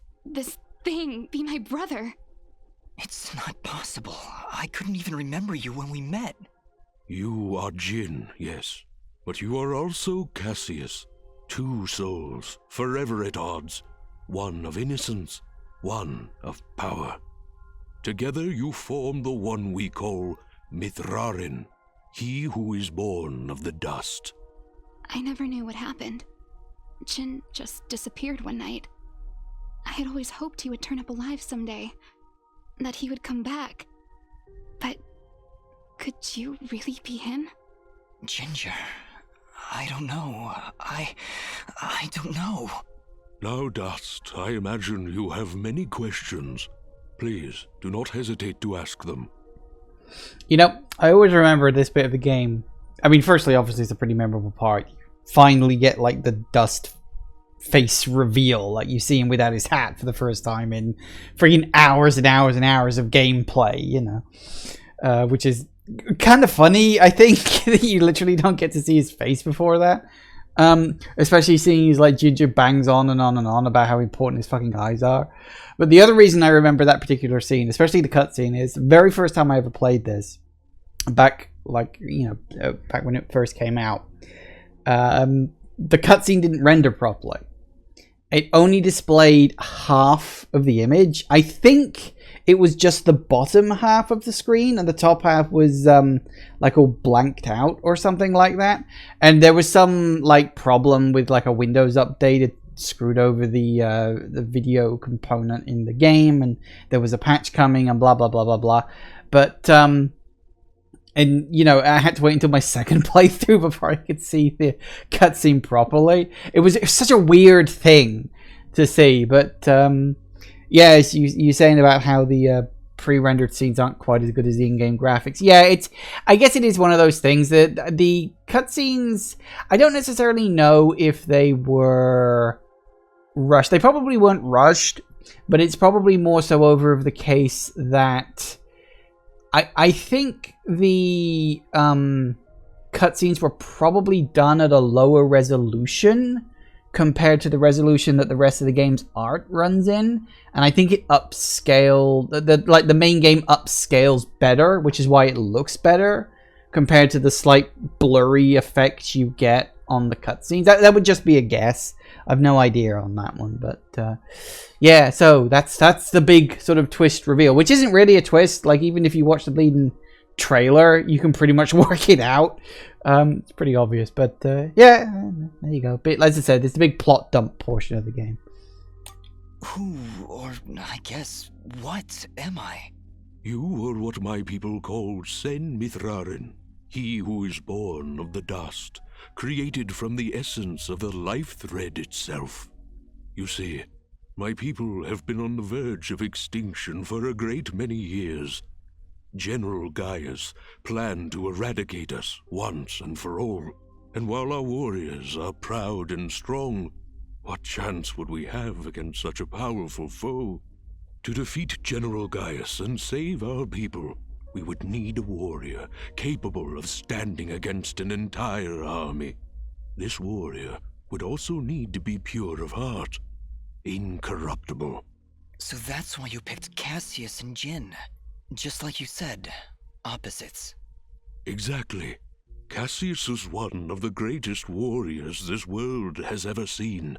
thing be my brother? It's not possible. I couldn't even remember you when we met. You are Jinn, yes, but you are also Cassius. 2 souls, forever at odds. One of innocence, one of power. Together you form the one we call Mithrarin, he who is born of the dust. I never knew what happened. Jin just disappeared one night. I had always hoped he would turn up alive someday. That he would come back. But could you really be him? Ginger, I don't know. I don't know. Now, Dust, I imagine you have many questions. Please, do not hesitate to ask them. You know, I always remember this bit of the game. I mean, firstly, obviously, it's a pretty memorable part. You finally get, like, the Dust face reveal. Like, you see him without his hat for the first time in freaking hours and hours and hours of gameplay, you know. Which is kind of funny, I think, that you literally don't get to see his face before that. Especially seeing he's like Ginger bangs on and on and on about how important his fucking eyes are. But the other reason I remember that particular scene, especially the cutscene, is the very first time I ever played this, back like, you know, back when it first came out, the cutscene didn't render properly. It only displayed half of the image. I think it was just the bottom half of the screen, and the top half was like all blanked out or something like that. And there was some like problem with like a Windows update. It screwed over the video component in the game, and there was a patch coming, and blah blah blah blah blah. But and you know, I had to wait until my second playthrough before I could see the cutscene properly. It was such a weird thing to see, but yeah, you're saying about how the pre-rendered scenes aren't quite as good as the in-game graphics. Yeah, I guess it is one of those things that the cutscenes, I don't necessarily know if they were rushed. They probably weren't rushed, but it's probably more so over of the case that I think the cutscenes were probably done at a lower resolution compared to the resolution that the rest of the game's art runs in, and I think it upscale the main game upscales better, which is why it looks better compared to the slight blurry effects you get on the cutscenes. That would just be a guess. I've no idea on that one, but yeah. So that's the big sort of twist reveal, which isn't really a twist. Like, even if you watch the bleeding trailer, you can pretty much work it out. It's pretty obvious, but yeah, there you go. But as I said, it's a big plot dump portion of the game. Who, or I guess, what am I? You are what my people call Sen Mithrarin, he who is born of the dust, created from the essence of the life thread itself. You see, my people have been on the verge of extinction for a great many years. General Gaius planned to eradicate us once and for all, and while our warriors are proud and strong, what chance would we have against such a powerful foe? To defeat General Gaius and save our people, we would need a warrior capable of standing against an entire army. This warrior would also need to be pure of heart, incorruptible. So that's why you picked Cassius and Jin. Just like you said, opposites. Exactly. Cassius is one of the greatest warriors this world has ever seen,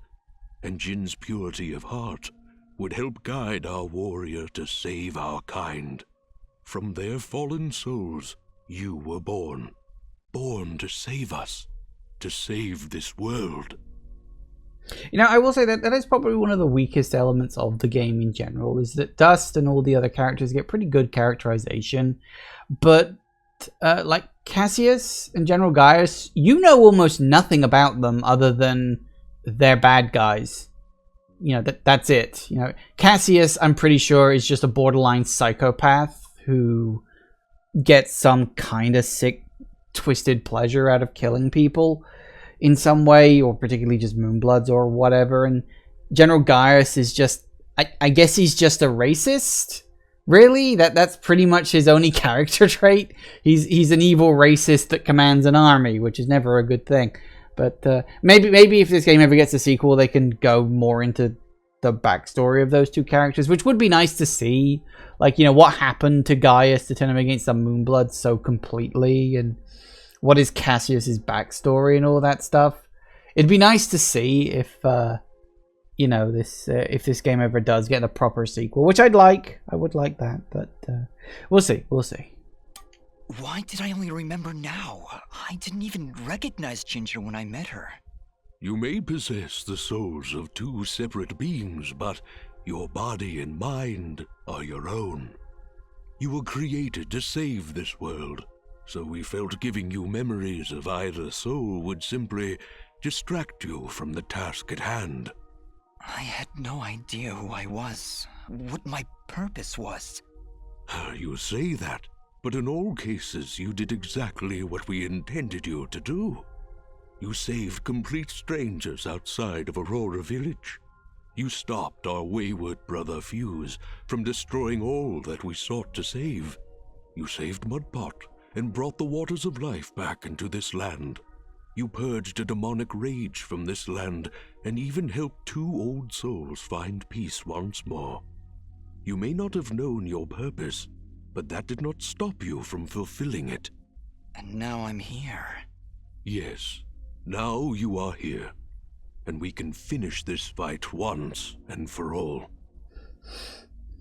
and Jin's purity of heart would help guide our warrior to save our kind. From their fallen souls, you were born. Born to save us. To save this world. You know, I will say that that is probably one of the weakest elements of the game in general, is that Dust and all the other characters get pretty good characterization, but like Cassius and General Gaius, you know almost nothing about them other than they're bad guys. You know, that's it. You know, Cassius, I'm pretty sure, is just a borderline psychopath who gets some kind of sick, twisted pleasure out of killing people in some way, or particularly just Moonbloods or whatever. And General Gaius is just, I guess he's just a racist. Really? That's pretty much his only character trait. He's an evil racist that commands an army, which is never a good thing. But maybe if this game ever gets a sequel, they can go more into the backstory of those two characters, which would be nice to see. Like, you know, what happened to Gaius to turn him against the Moonbloods so completely, and what is Cassius's backstory and all that stuff. It'd be nice to see if, you know, if this game ever does get a proper sequel, which I'd like. I would like that, but we'll see. We'll see. Why did I only remember now? I didn't even recognize Ginger when I met her. You may possess the souls of two separate beings, but your body and mind are your own. You were created to save this world, so we felt giving you memories of either soul would simply distract you from the task at hand. I had no idea who I was, what my purpose was. You say that, but in all cases you did exactly what we intended you to do. You saved complete strangers outside of Aurora Village. You stopped our wayward brother Fuse from destroying all that we sought to save. You saved Mudpot and brought the waters of life back into this land. You purged a demonic rage from this land and even helped two old souls find peace once more. You may not have known your purpose, but that did not stop you from fulfilling it. And now I'm here. Yes, now you are here, and we can finish this fight once and for all.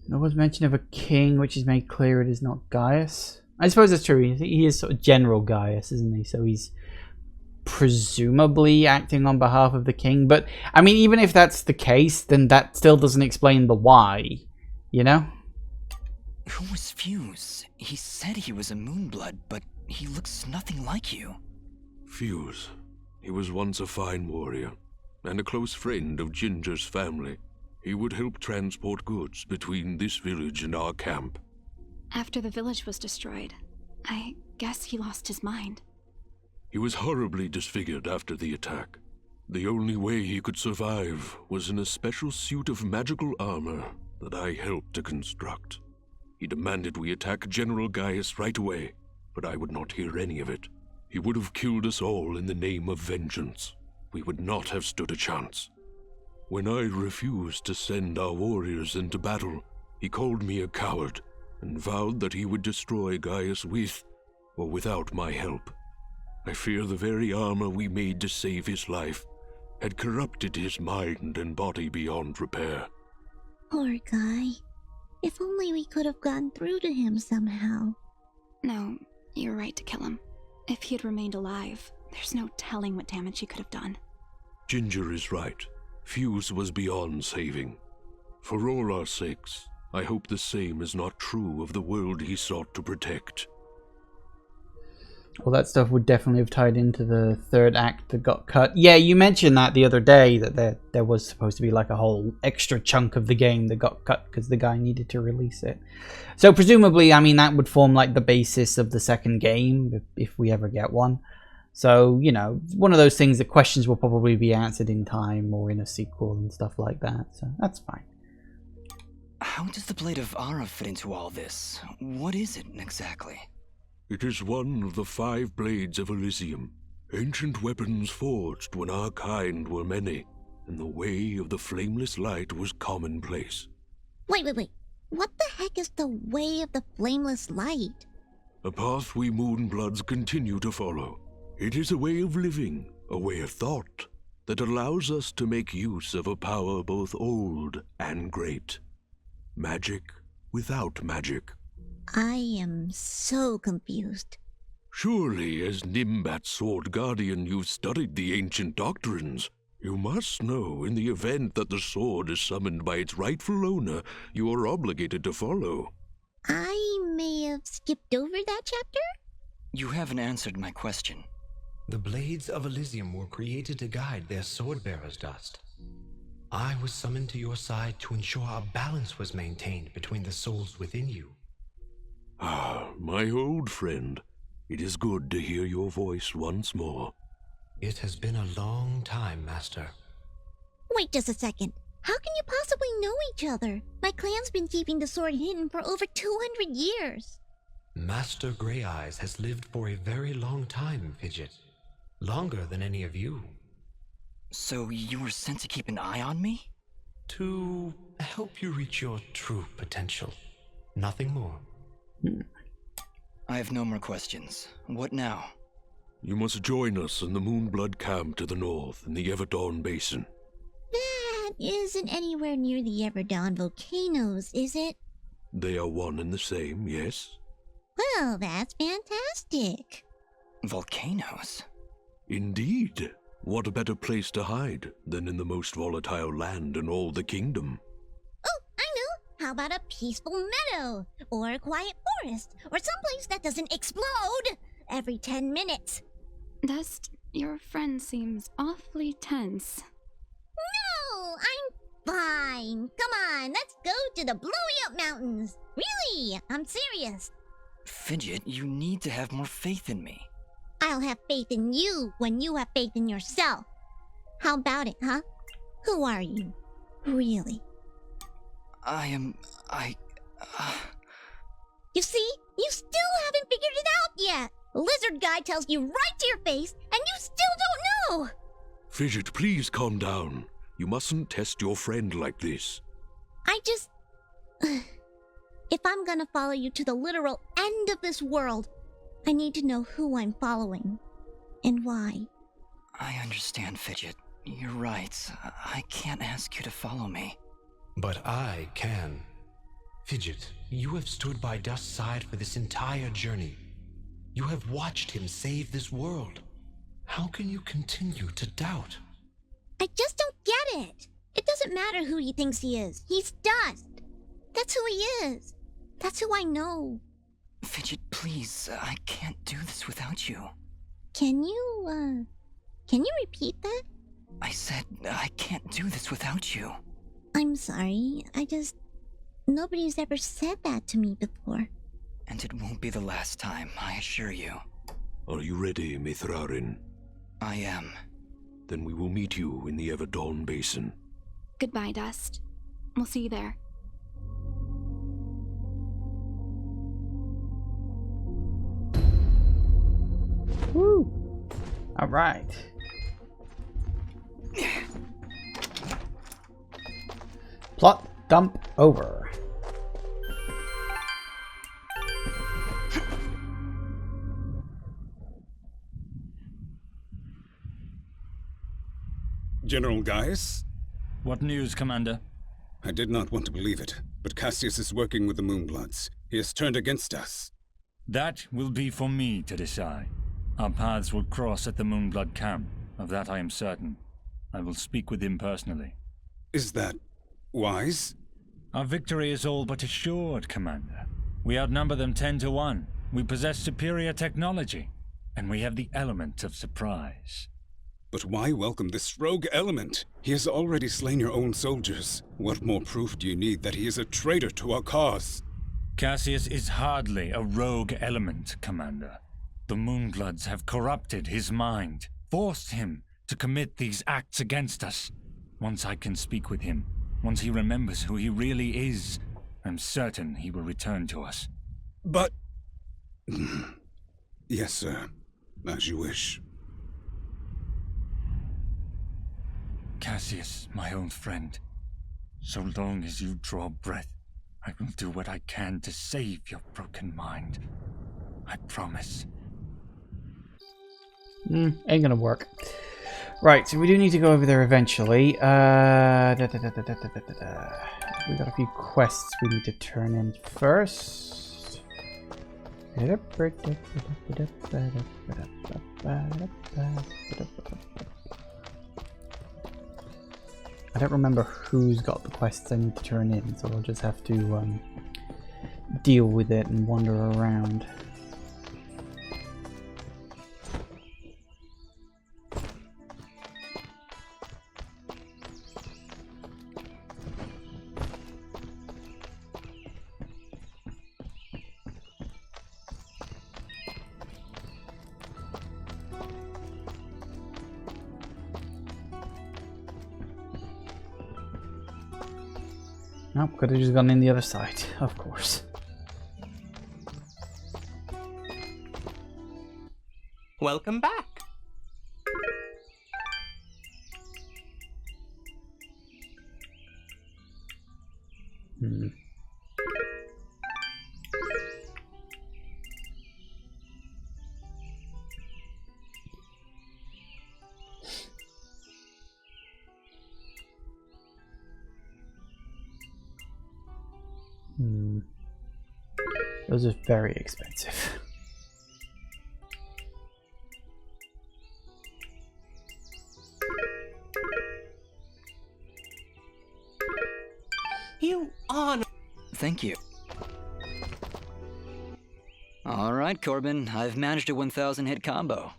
There was mention of a king, which is made clear it is not Gaius. I suppose that's true. He is sort of General Gaius, isn't he? So he's presumably acting on behalf of the king. But, I mean, even if that's the case, then that still doesn't explain the why, you know? Who was Fuse? He said he was a Moonblood, but he looks nothing like you. Fuse. He was once a fine warrior, and a close friend of Ginger's family. He would help transport goods between this village and our camp. After the village was destroyed, I guess he lost his mind. He was horribly disfigured after the attack. The only way he could survive was in a special suit of magical armor that I helped to construct. He demanded we attack General Gaius right away, but I would not hear any of it. He would have killed us all in the name of vengeance. we would not have stood a chance. When I refused to send our warriors into battle, he called me a coward and vowed that he would destroy Gaius with or without my help. I fear the very armor we made to save his life had corrupted his mind and body beyond repair. Poor guy. If only we could have gone through to him somehow. No, you're right to kill him. If he had remained alive, there's no telling what damage he could have done. Ginger is right. Fuse was beyond saving. For all our sakes, I hope the same is not true of the world he sought to protect. Well, that stuff would definitely have tied into the third act that got cut. Yeah, you mentioned that the other day, that there was supposed to be like a whole extra chunk of the game that got cut because the guy needed to release it. So presumably, I mean, that would form like the basis of the second game, if we ever get one. So, you know, one of those things that questions will probably be answered in time or in a sequel and stuff like that. So that's fine. How does the Blade of Ara fit into all this? What is it exactly? It is one of the 5 blades of Elysium, ancient weapons forged when our kind were many, and the way of the flameless light was commonplace. Wait. What the heck is the way of the flameless light? A path we Moonbloods continue to follow. It is a way of living, a way of thought, that allows us to make use of a power both old and great. Magic without magic. I am so confused. Surely, as Nimbat's Sword Guardian, you've studied the ancient doctrines. You must know, in the event that the sword is summoned by its rightful owner, you are obligated to follow. I may have skipped over that chapter? You haven't answered my question. The Blades of Elysium were created to guide their sword-bearers, Dust. I was summoned to your side to ensure a balance was maintained between the souls within you. Ah, my old friend. It is good to hear your voice once more. It has been a long time, Master. Wait just a second. How can you possibly know each other? My clan's been keeping the sword hidden for over 200 years. Master Grey Eyes has lived for a very long time, Fidget. Longer than any of you. So you were sent to keep an eye on me? To help you reach your true potential. Nothing more. I have no more questions. What now? You must join us in the Moonblood camp to the north in the Everdawn Basin. That isn't anywhere near the Everdawn volcanoes, is it? They are one and the same, yes? Well, that's fantastic. Volcanoes? Indeed. What better place to hide than in the most volatile land in all the kingdom? Oh, I know! How about a peaceful meadow? Or a quiet forest? Or someplace that doesn't explode every 10 minutes? Dust, your friend seems awfully tense. No, I'm fine. Come on, let's go to the Blowy Up Mountains. Really, I'm serious. Fidget, you need to have more faith in me. I'll have faith in you when you have faith in yourself. How about it, huh? Who are you? Really? You see? You still haven't figured it out yet! Lizard guy tells you right to your face, and you still don't know! Fidget, please calm down. You mustn't test your friend like this. I just... If I'm gonna follow you to the literal end of this world, I need to know who I'm following. And why. I understand, Fidget. You're right. I can't ask you to follow me. But I can. Fidget, you have stood by Dust's side for this entire journey. You have watched him save this world. How can you continue to doubt? I just don't get it. It doesn't matter who he thinks he is. He's Dust. That's who he is. That's who I know. Fidget, please. I can't do this without you. Can you repeat that? I said I can't do this without you. I'm sorry. Nobody's ever said that to me before. And it won't be the last time, I assure you. Are you ready, Mithrarin? I am. Then we will meet you in the Everdawn Basin. Goodbye, Dust. We'll see you there. Woo! Alright. dump over. General Gaius? What news, Commander? I did not want to believe it, but Cassius is working with the Moonbloods. He has turned against us. That will be for me to decide. Our paths will cross at the Moonblood camp. Of that I am certain. I will speak with him personally. Is that wise? Our victory is all but assured, Commander. We outnumber them 10 to 1. We possess superior technology. And we have the element of surprise. But why welcome this rogue element? He has already slain your own soldiers. What more proof do you need that he is a traitor to our cause? Cassius is hardly a rogue element, Commander. The Moonbloods have corrupted his mind, forced him to commit these acts against us. Once I can speak with him, once he remembers who he really is, I'm certain he will return to us. But... Yes, sir. As you wish. Cassius, my own friend, so long as you draw breath, I will do what I can to save your broken mind. I promise. Ain't gonna work. Right, so we do need to go over there eventually. We got a few quests we need to turn in first. I don't remember who's got the quests I need to turn in, so I'll just have to deal with it and wander around. Nope, could have just gone in the other side, of course. Welcome back. Those are very expensive. You honor. Thank you. Alright, Corbin, I've managed a 1,000 hit combo.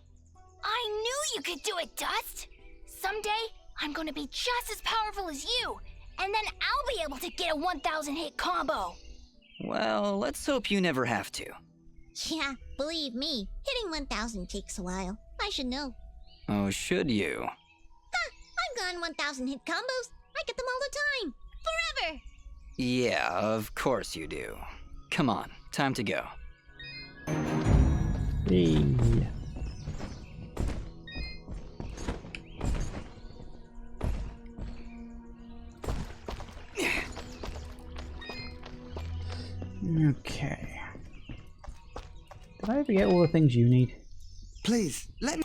I knew you could do it, Dust! Someday, I'm gonna be just as powerful as you, and then I'll be able to get a 1,000 hit combo! Well, let's hope you never have to. Yeah, believe me, hitting 1,000 takes a while. I should know. Oh, should you? I've gone 1,000 hit combos. I get them all the time. Forever! Yeah, of course you do. Come on, time to go. Hey. Okay. Did I ever get all the things you need? Please, let me...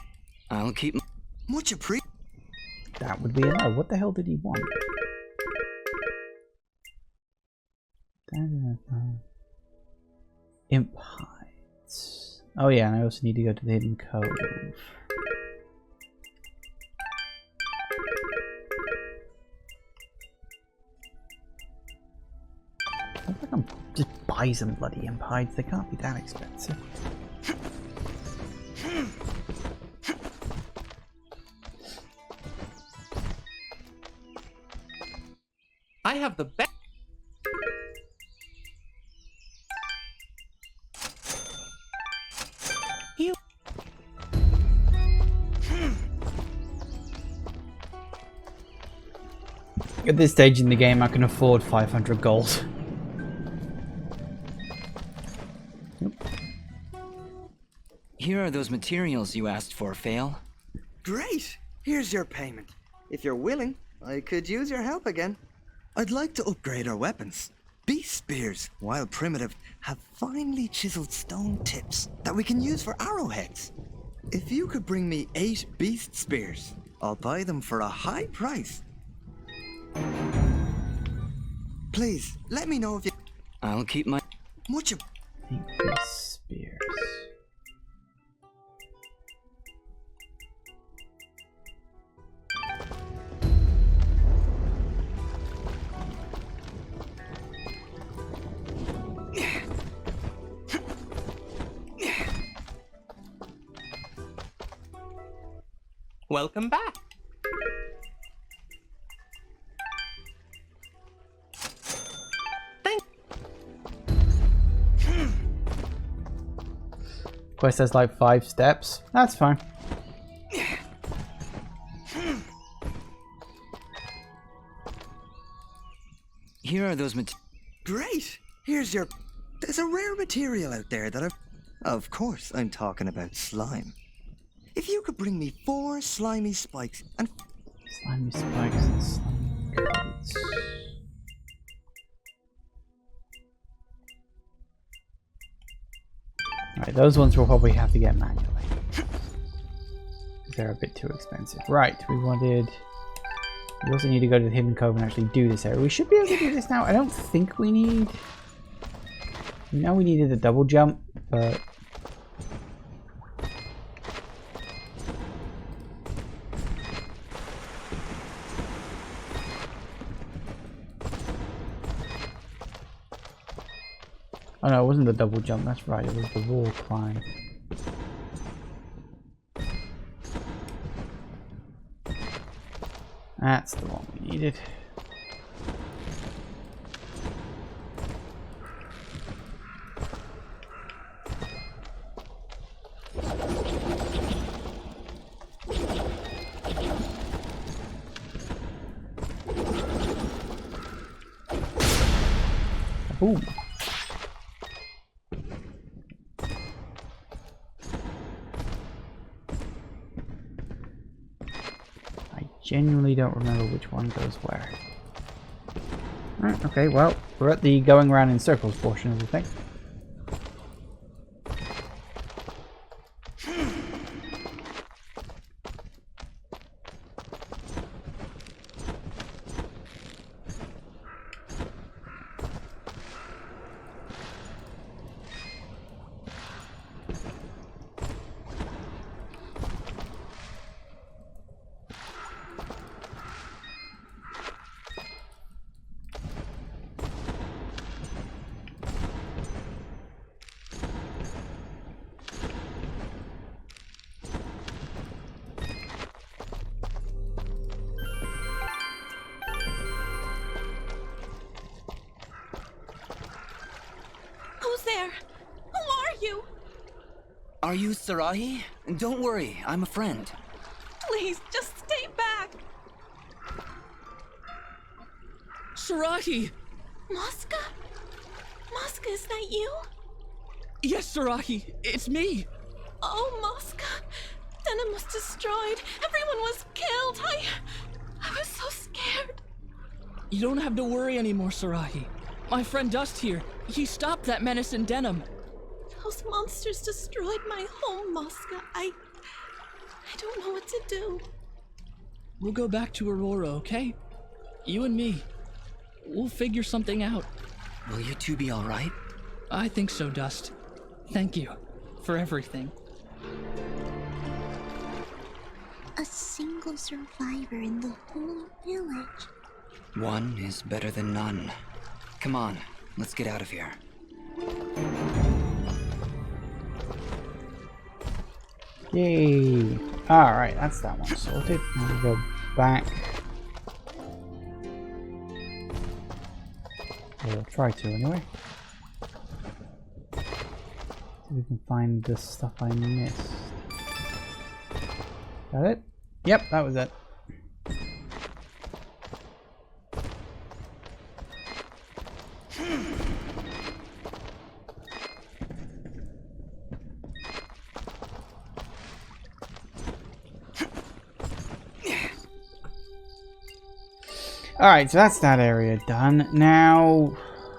I'll keep... Much appreciated. That would be a no. What the hell did he want? Imp hides. Oh yeah, and I also need to go to the hidden cove. I think I can just buy some bloody imp hides. They can't be that expensive. I have the best. You. At this stage in the game, I can afford 500 gold. Here are those materials you asked for, Fail. Great! Here's your payment. If you're willing, I could use your help again. I'd like to upgrade our weapons. Beast spears, while primitive, have finely chiseled stone tips that we can use for arrowheads. If you could bring me 8 beast spears, I'll buy them for a high price. Please, let me know if you... I'll keep my... Much of... 8 beast spears. Welcome back. Quest has like 5 steps. That's fine. Here are those Great! Here's your... There's a rare material out there that I've... Of course, I'm talking about slime. If you could bring me 4 slimy spikes and... Slimy spikes and slimy coats. Alright, those ones we'll probably have to get manually. They're a bit too expensive. Right, we also need to go to the Hidden Cove and actually do this area. We should be able to do this now. I don't think we need... We know we needed a double jump, but... Oh no, it wasn't the double jump, that's right, it was the wall climb. That's the one we needed. Boom. Genuinely don't remember which one goes where. Right, okay, well, we're at the going around in circles portion of the thing. Are you Sarahi? Don't worry, I'm a friend. Please, just stay back. Sarahi! Mosca? Mosca, is that you? Yes, Sarahi, it's me. Oh, Mosca. Denim was destroyed. Everyone was killed. I was so scared. You don't have to worry anymore, Sarahi. My friend Dust here, he stopped that menace in Denim. Those monsters destroyed my home, Mosca. I don't know what to do. We'll go back to Aurora, okay? You and me. We'll figure something out. Will you two be alright? I think so, Dust. Thank you for everything. A single survivor in the whole village. One is better than none. Come on, let's get out of here. Yay! Alright, that's that one sorted. Now we go back. We'll try to anyway. So we can find the stuff I missed. Is that it? Yep, that was it. Alright, so that's that area done. Now,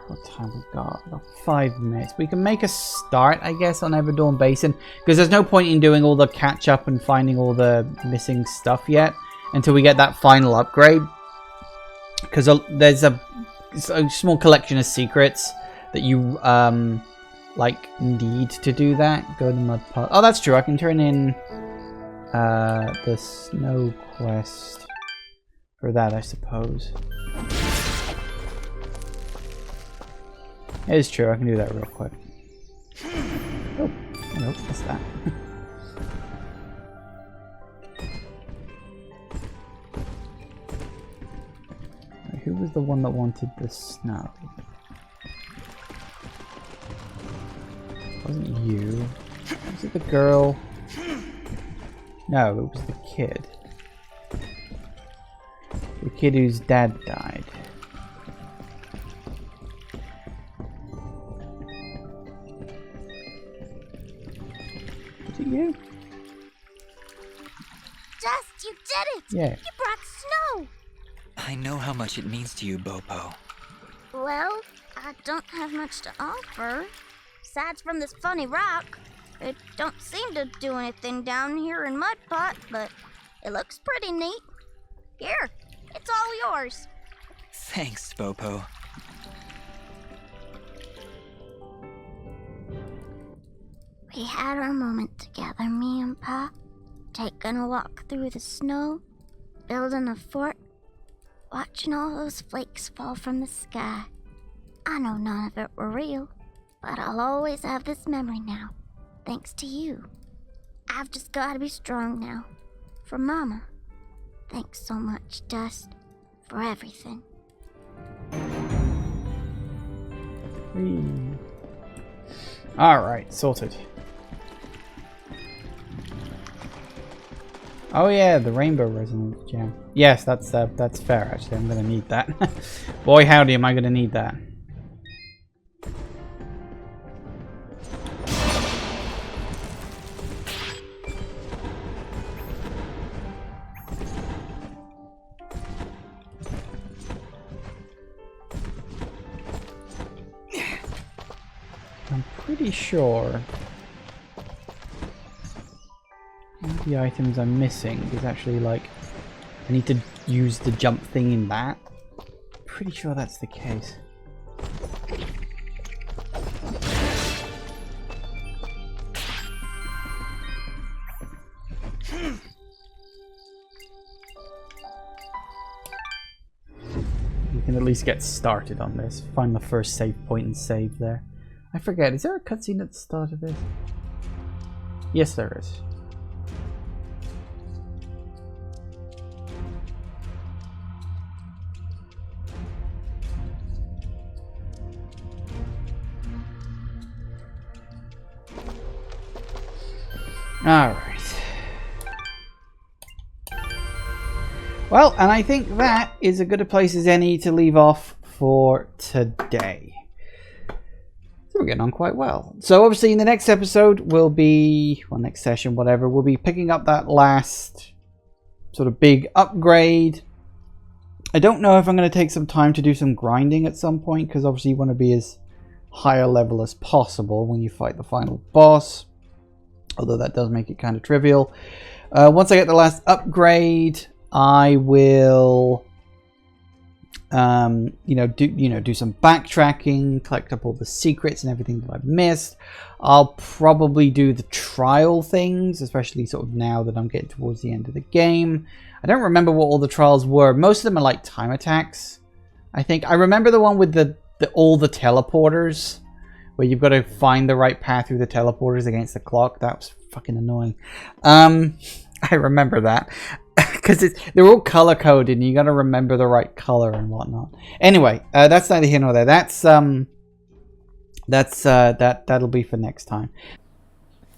what time we got? About 5 minutes. We can make a start, I guess, on Everdawn Basin. Because there's no point in doing all the catch-up and finding all the missing stuff yet. Until we get that final upgrade. Because there's a small collection of secrets that you, like, need to do that. Go to the mud pot. Oh, that's true. I can turn in the snow quest for that, I suppose. It is true. I can do that real quick. Oh, nope, what's that? Who was the one that wanted the snow? Wasn't you? Was it the girl? No, it was the kid. The kid whose dad died. Was it you? Dust, you did it! Yeah. You brought snow! I know how much it means to you, Bopo. Well, I don't have much to offer. Aside from this funny rock, it don't seem to do anything down here in Mudpot, but it looks pretty neat. Here, it's all yours. Thanks, Bopo. We had our moment together, me and Pa, taking a walk through the snow, building a fort, watching all those flakes fall from the sky. I know none of it were real, but I'll always have this memory now, thanks to you. I've just gotta be strong now, for Mama. Thanks so much, Dust, for everything. Alright, sorted. Oh yeah, the rainbow resonance gem. Yes, that's fair actually. I'm gonna need that. Boy howdy, am I gonna need that. I'm pretty sure one of the items I'm missing is actually like I need to use the jump thing in that. Pretty sure that's the case. We can at least get started on this. Find the first save point and save there. I forget, is there a cutscene at the start of this? Yes, there is. Alright. Well, and I think that is as good a place as any to leave off for today. So we're getting on quite well. So obviously in the next episode we'll be, well, next session, whatever, we'll be picking up that last sort of big upgrade. I don't know if I'm going to take some time to do some grinding at some point, because obviously you want to be as high a level as possible when you fight the final boss. Although that does make it kind of trivial. Once I get the last upgrade, I will, do some backtracking, collect up all the secrets and everything that I've missed. I'll probably do the trial things, especially sort of now that I'm getting towards the end of the game. I don't remember what all the trials were. Most of them are like time attacks, I think. I remember the one with all the teleporters, where you've got to find the right path through the teleporters against the clock. That was fucking annoying. I remember that. Because they're all color coded and you got to remember the right color and whatnot. Anyway, that's neither here nor there. That'll be for next time.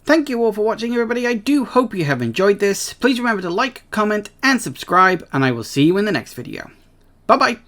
Thank you all for watching, everybody. I do hope you have enjoyed this. Please remember to like, comment, and subscribe, and I will see you in the next video. Bye bye.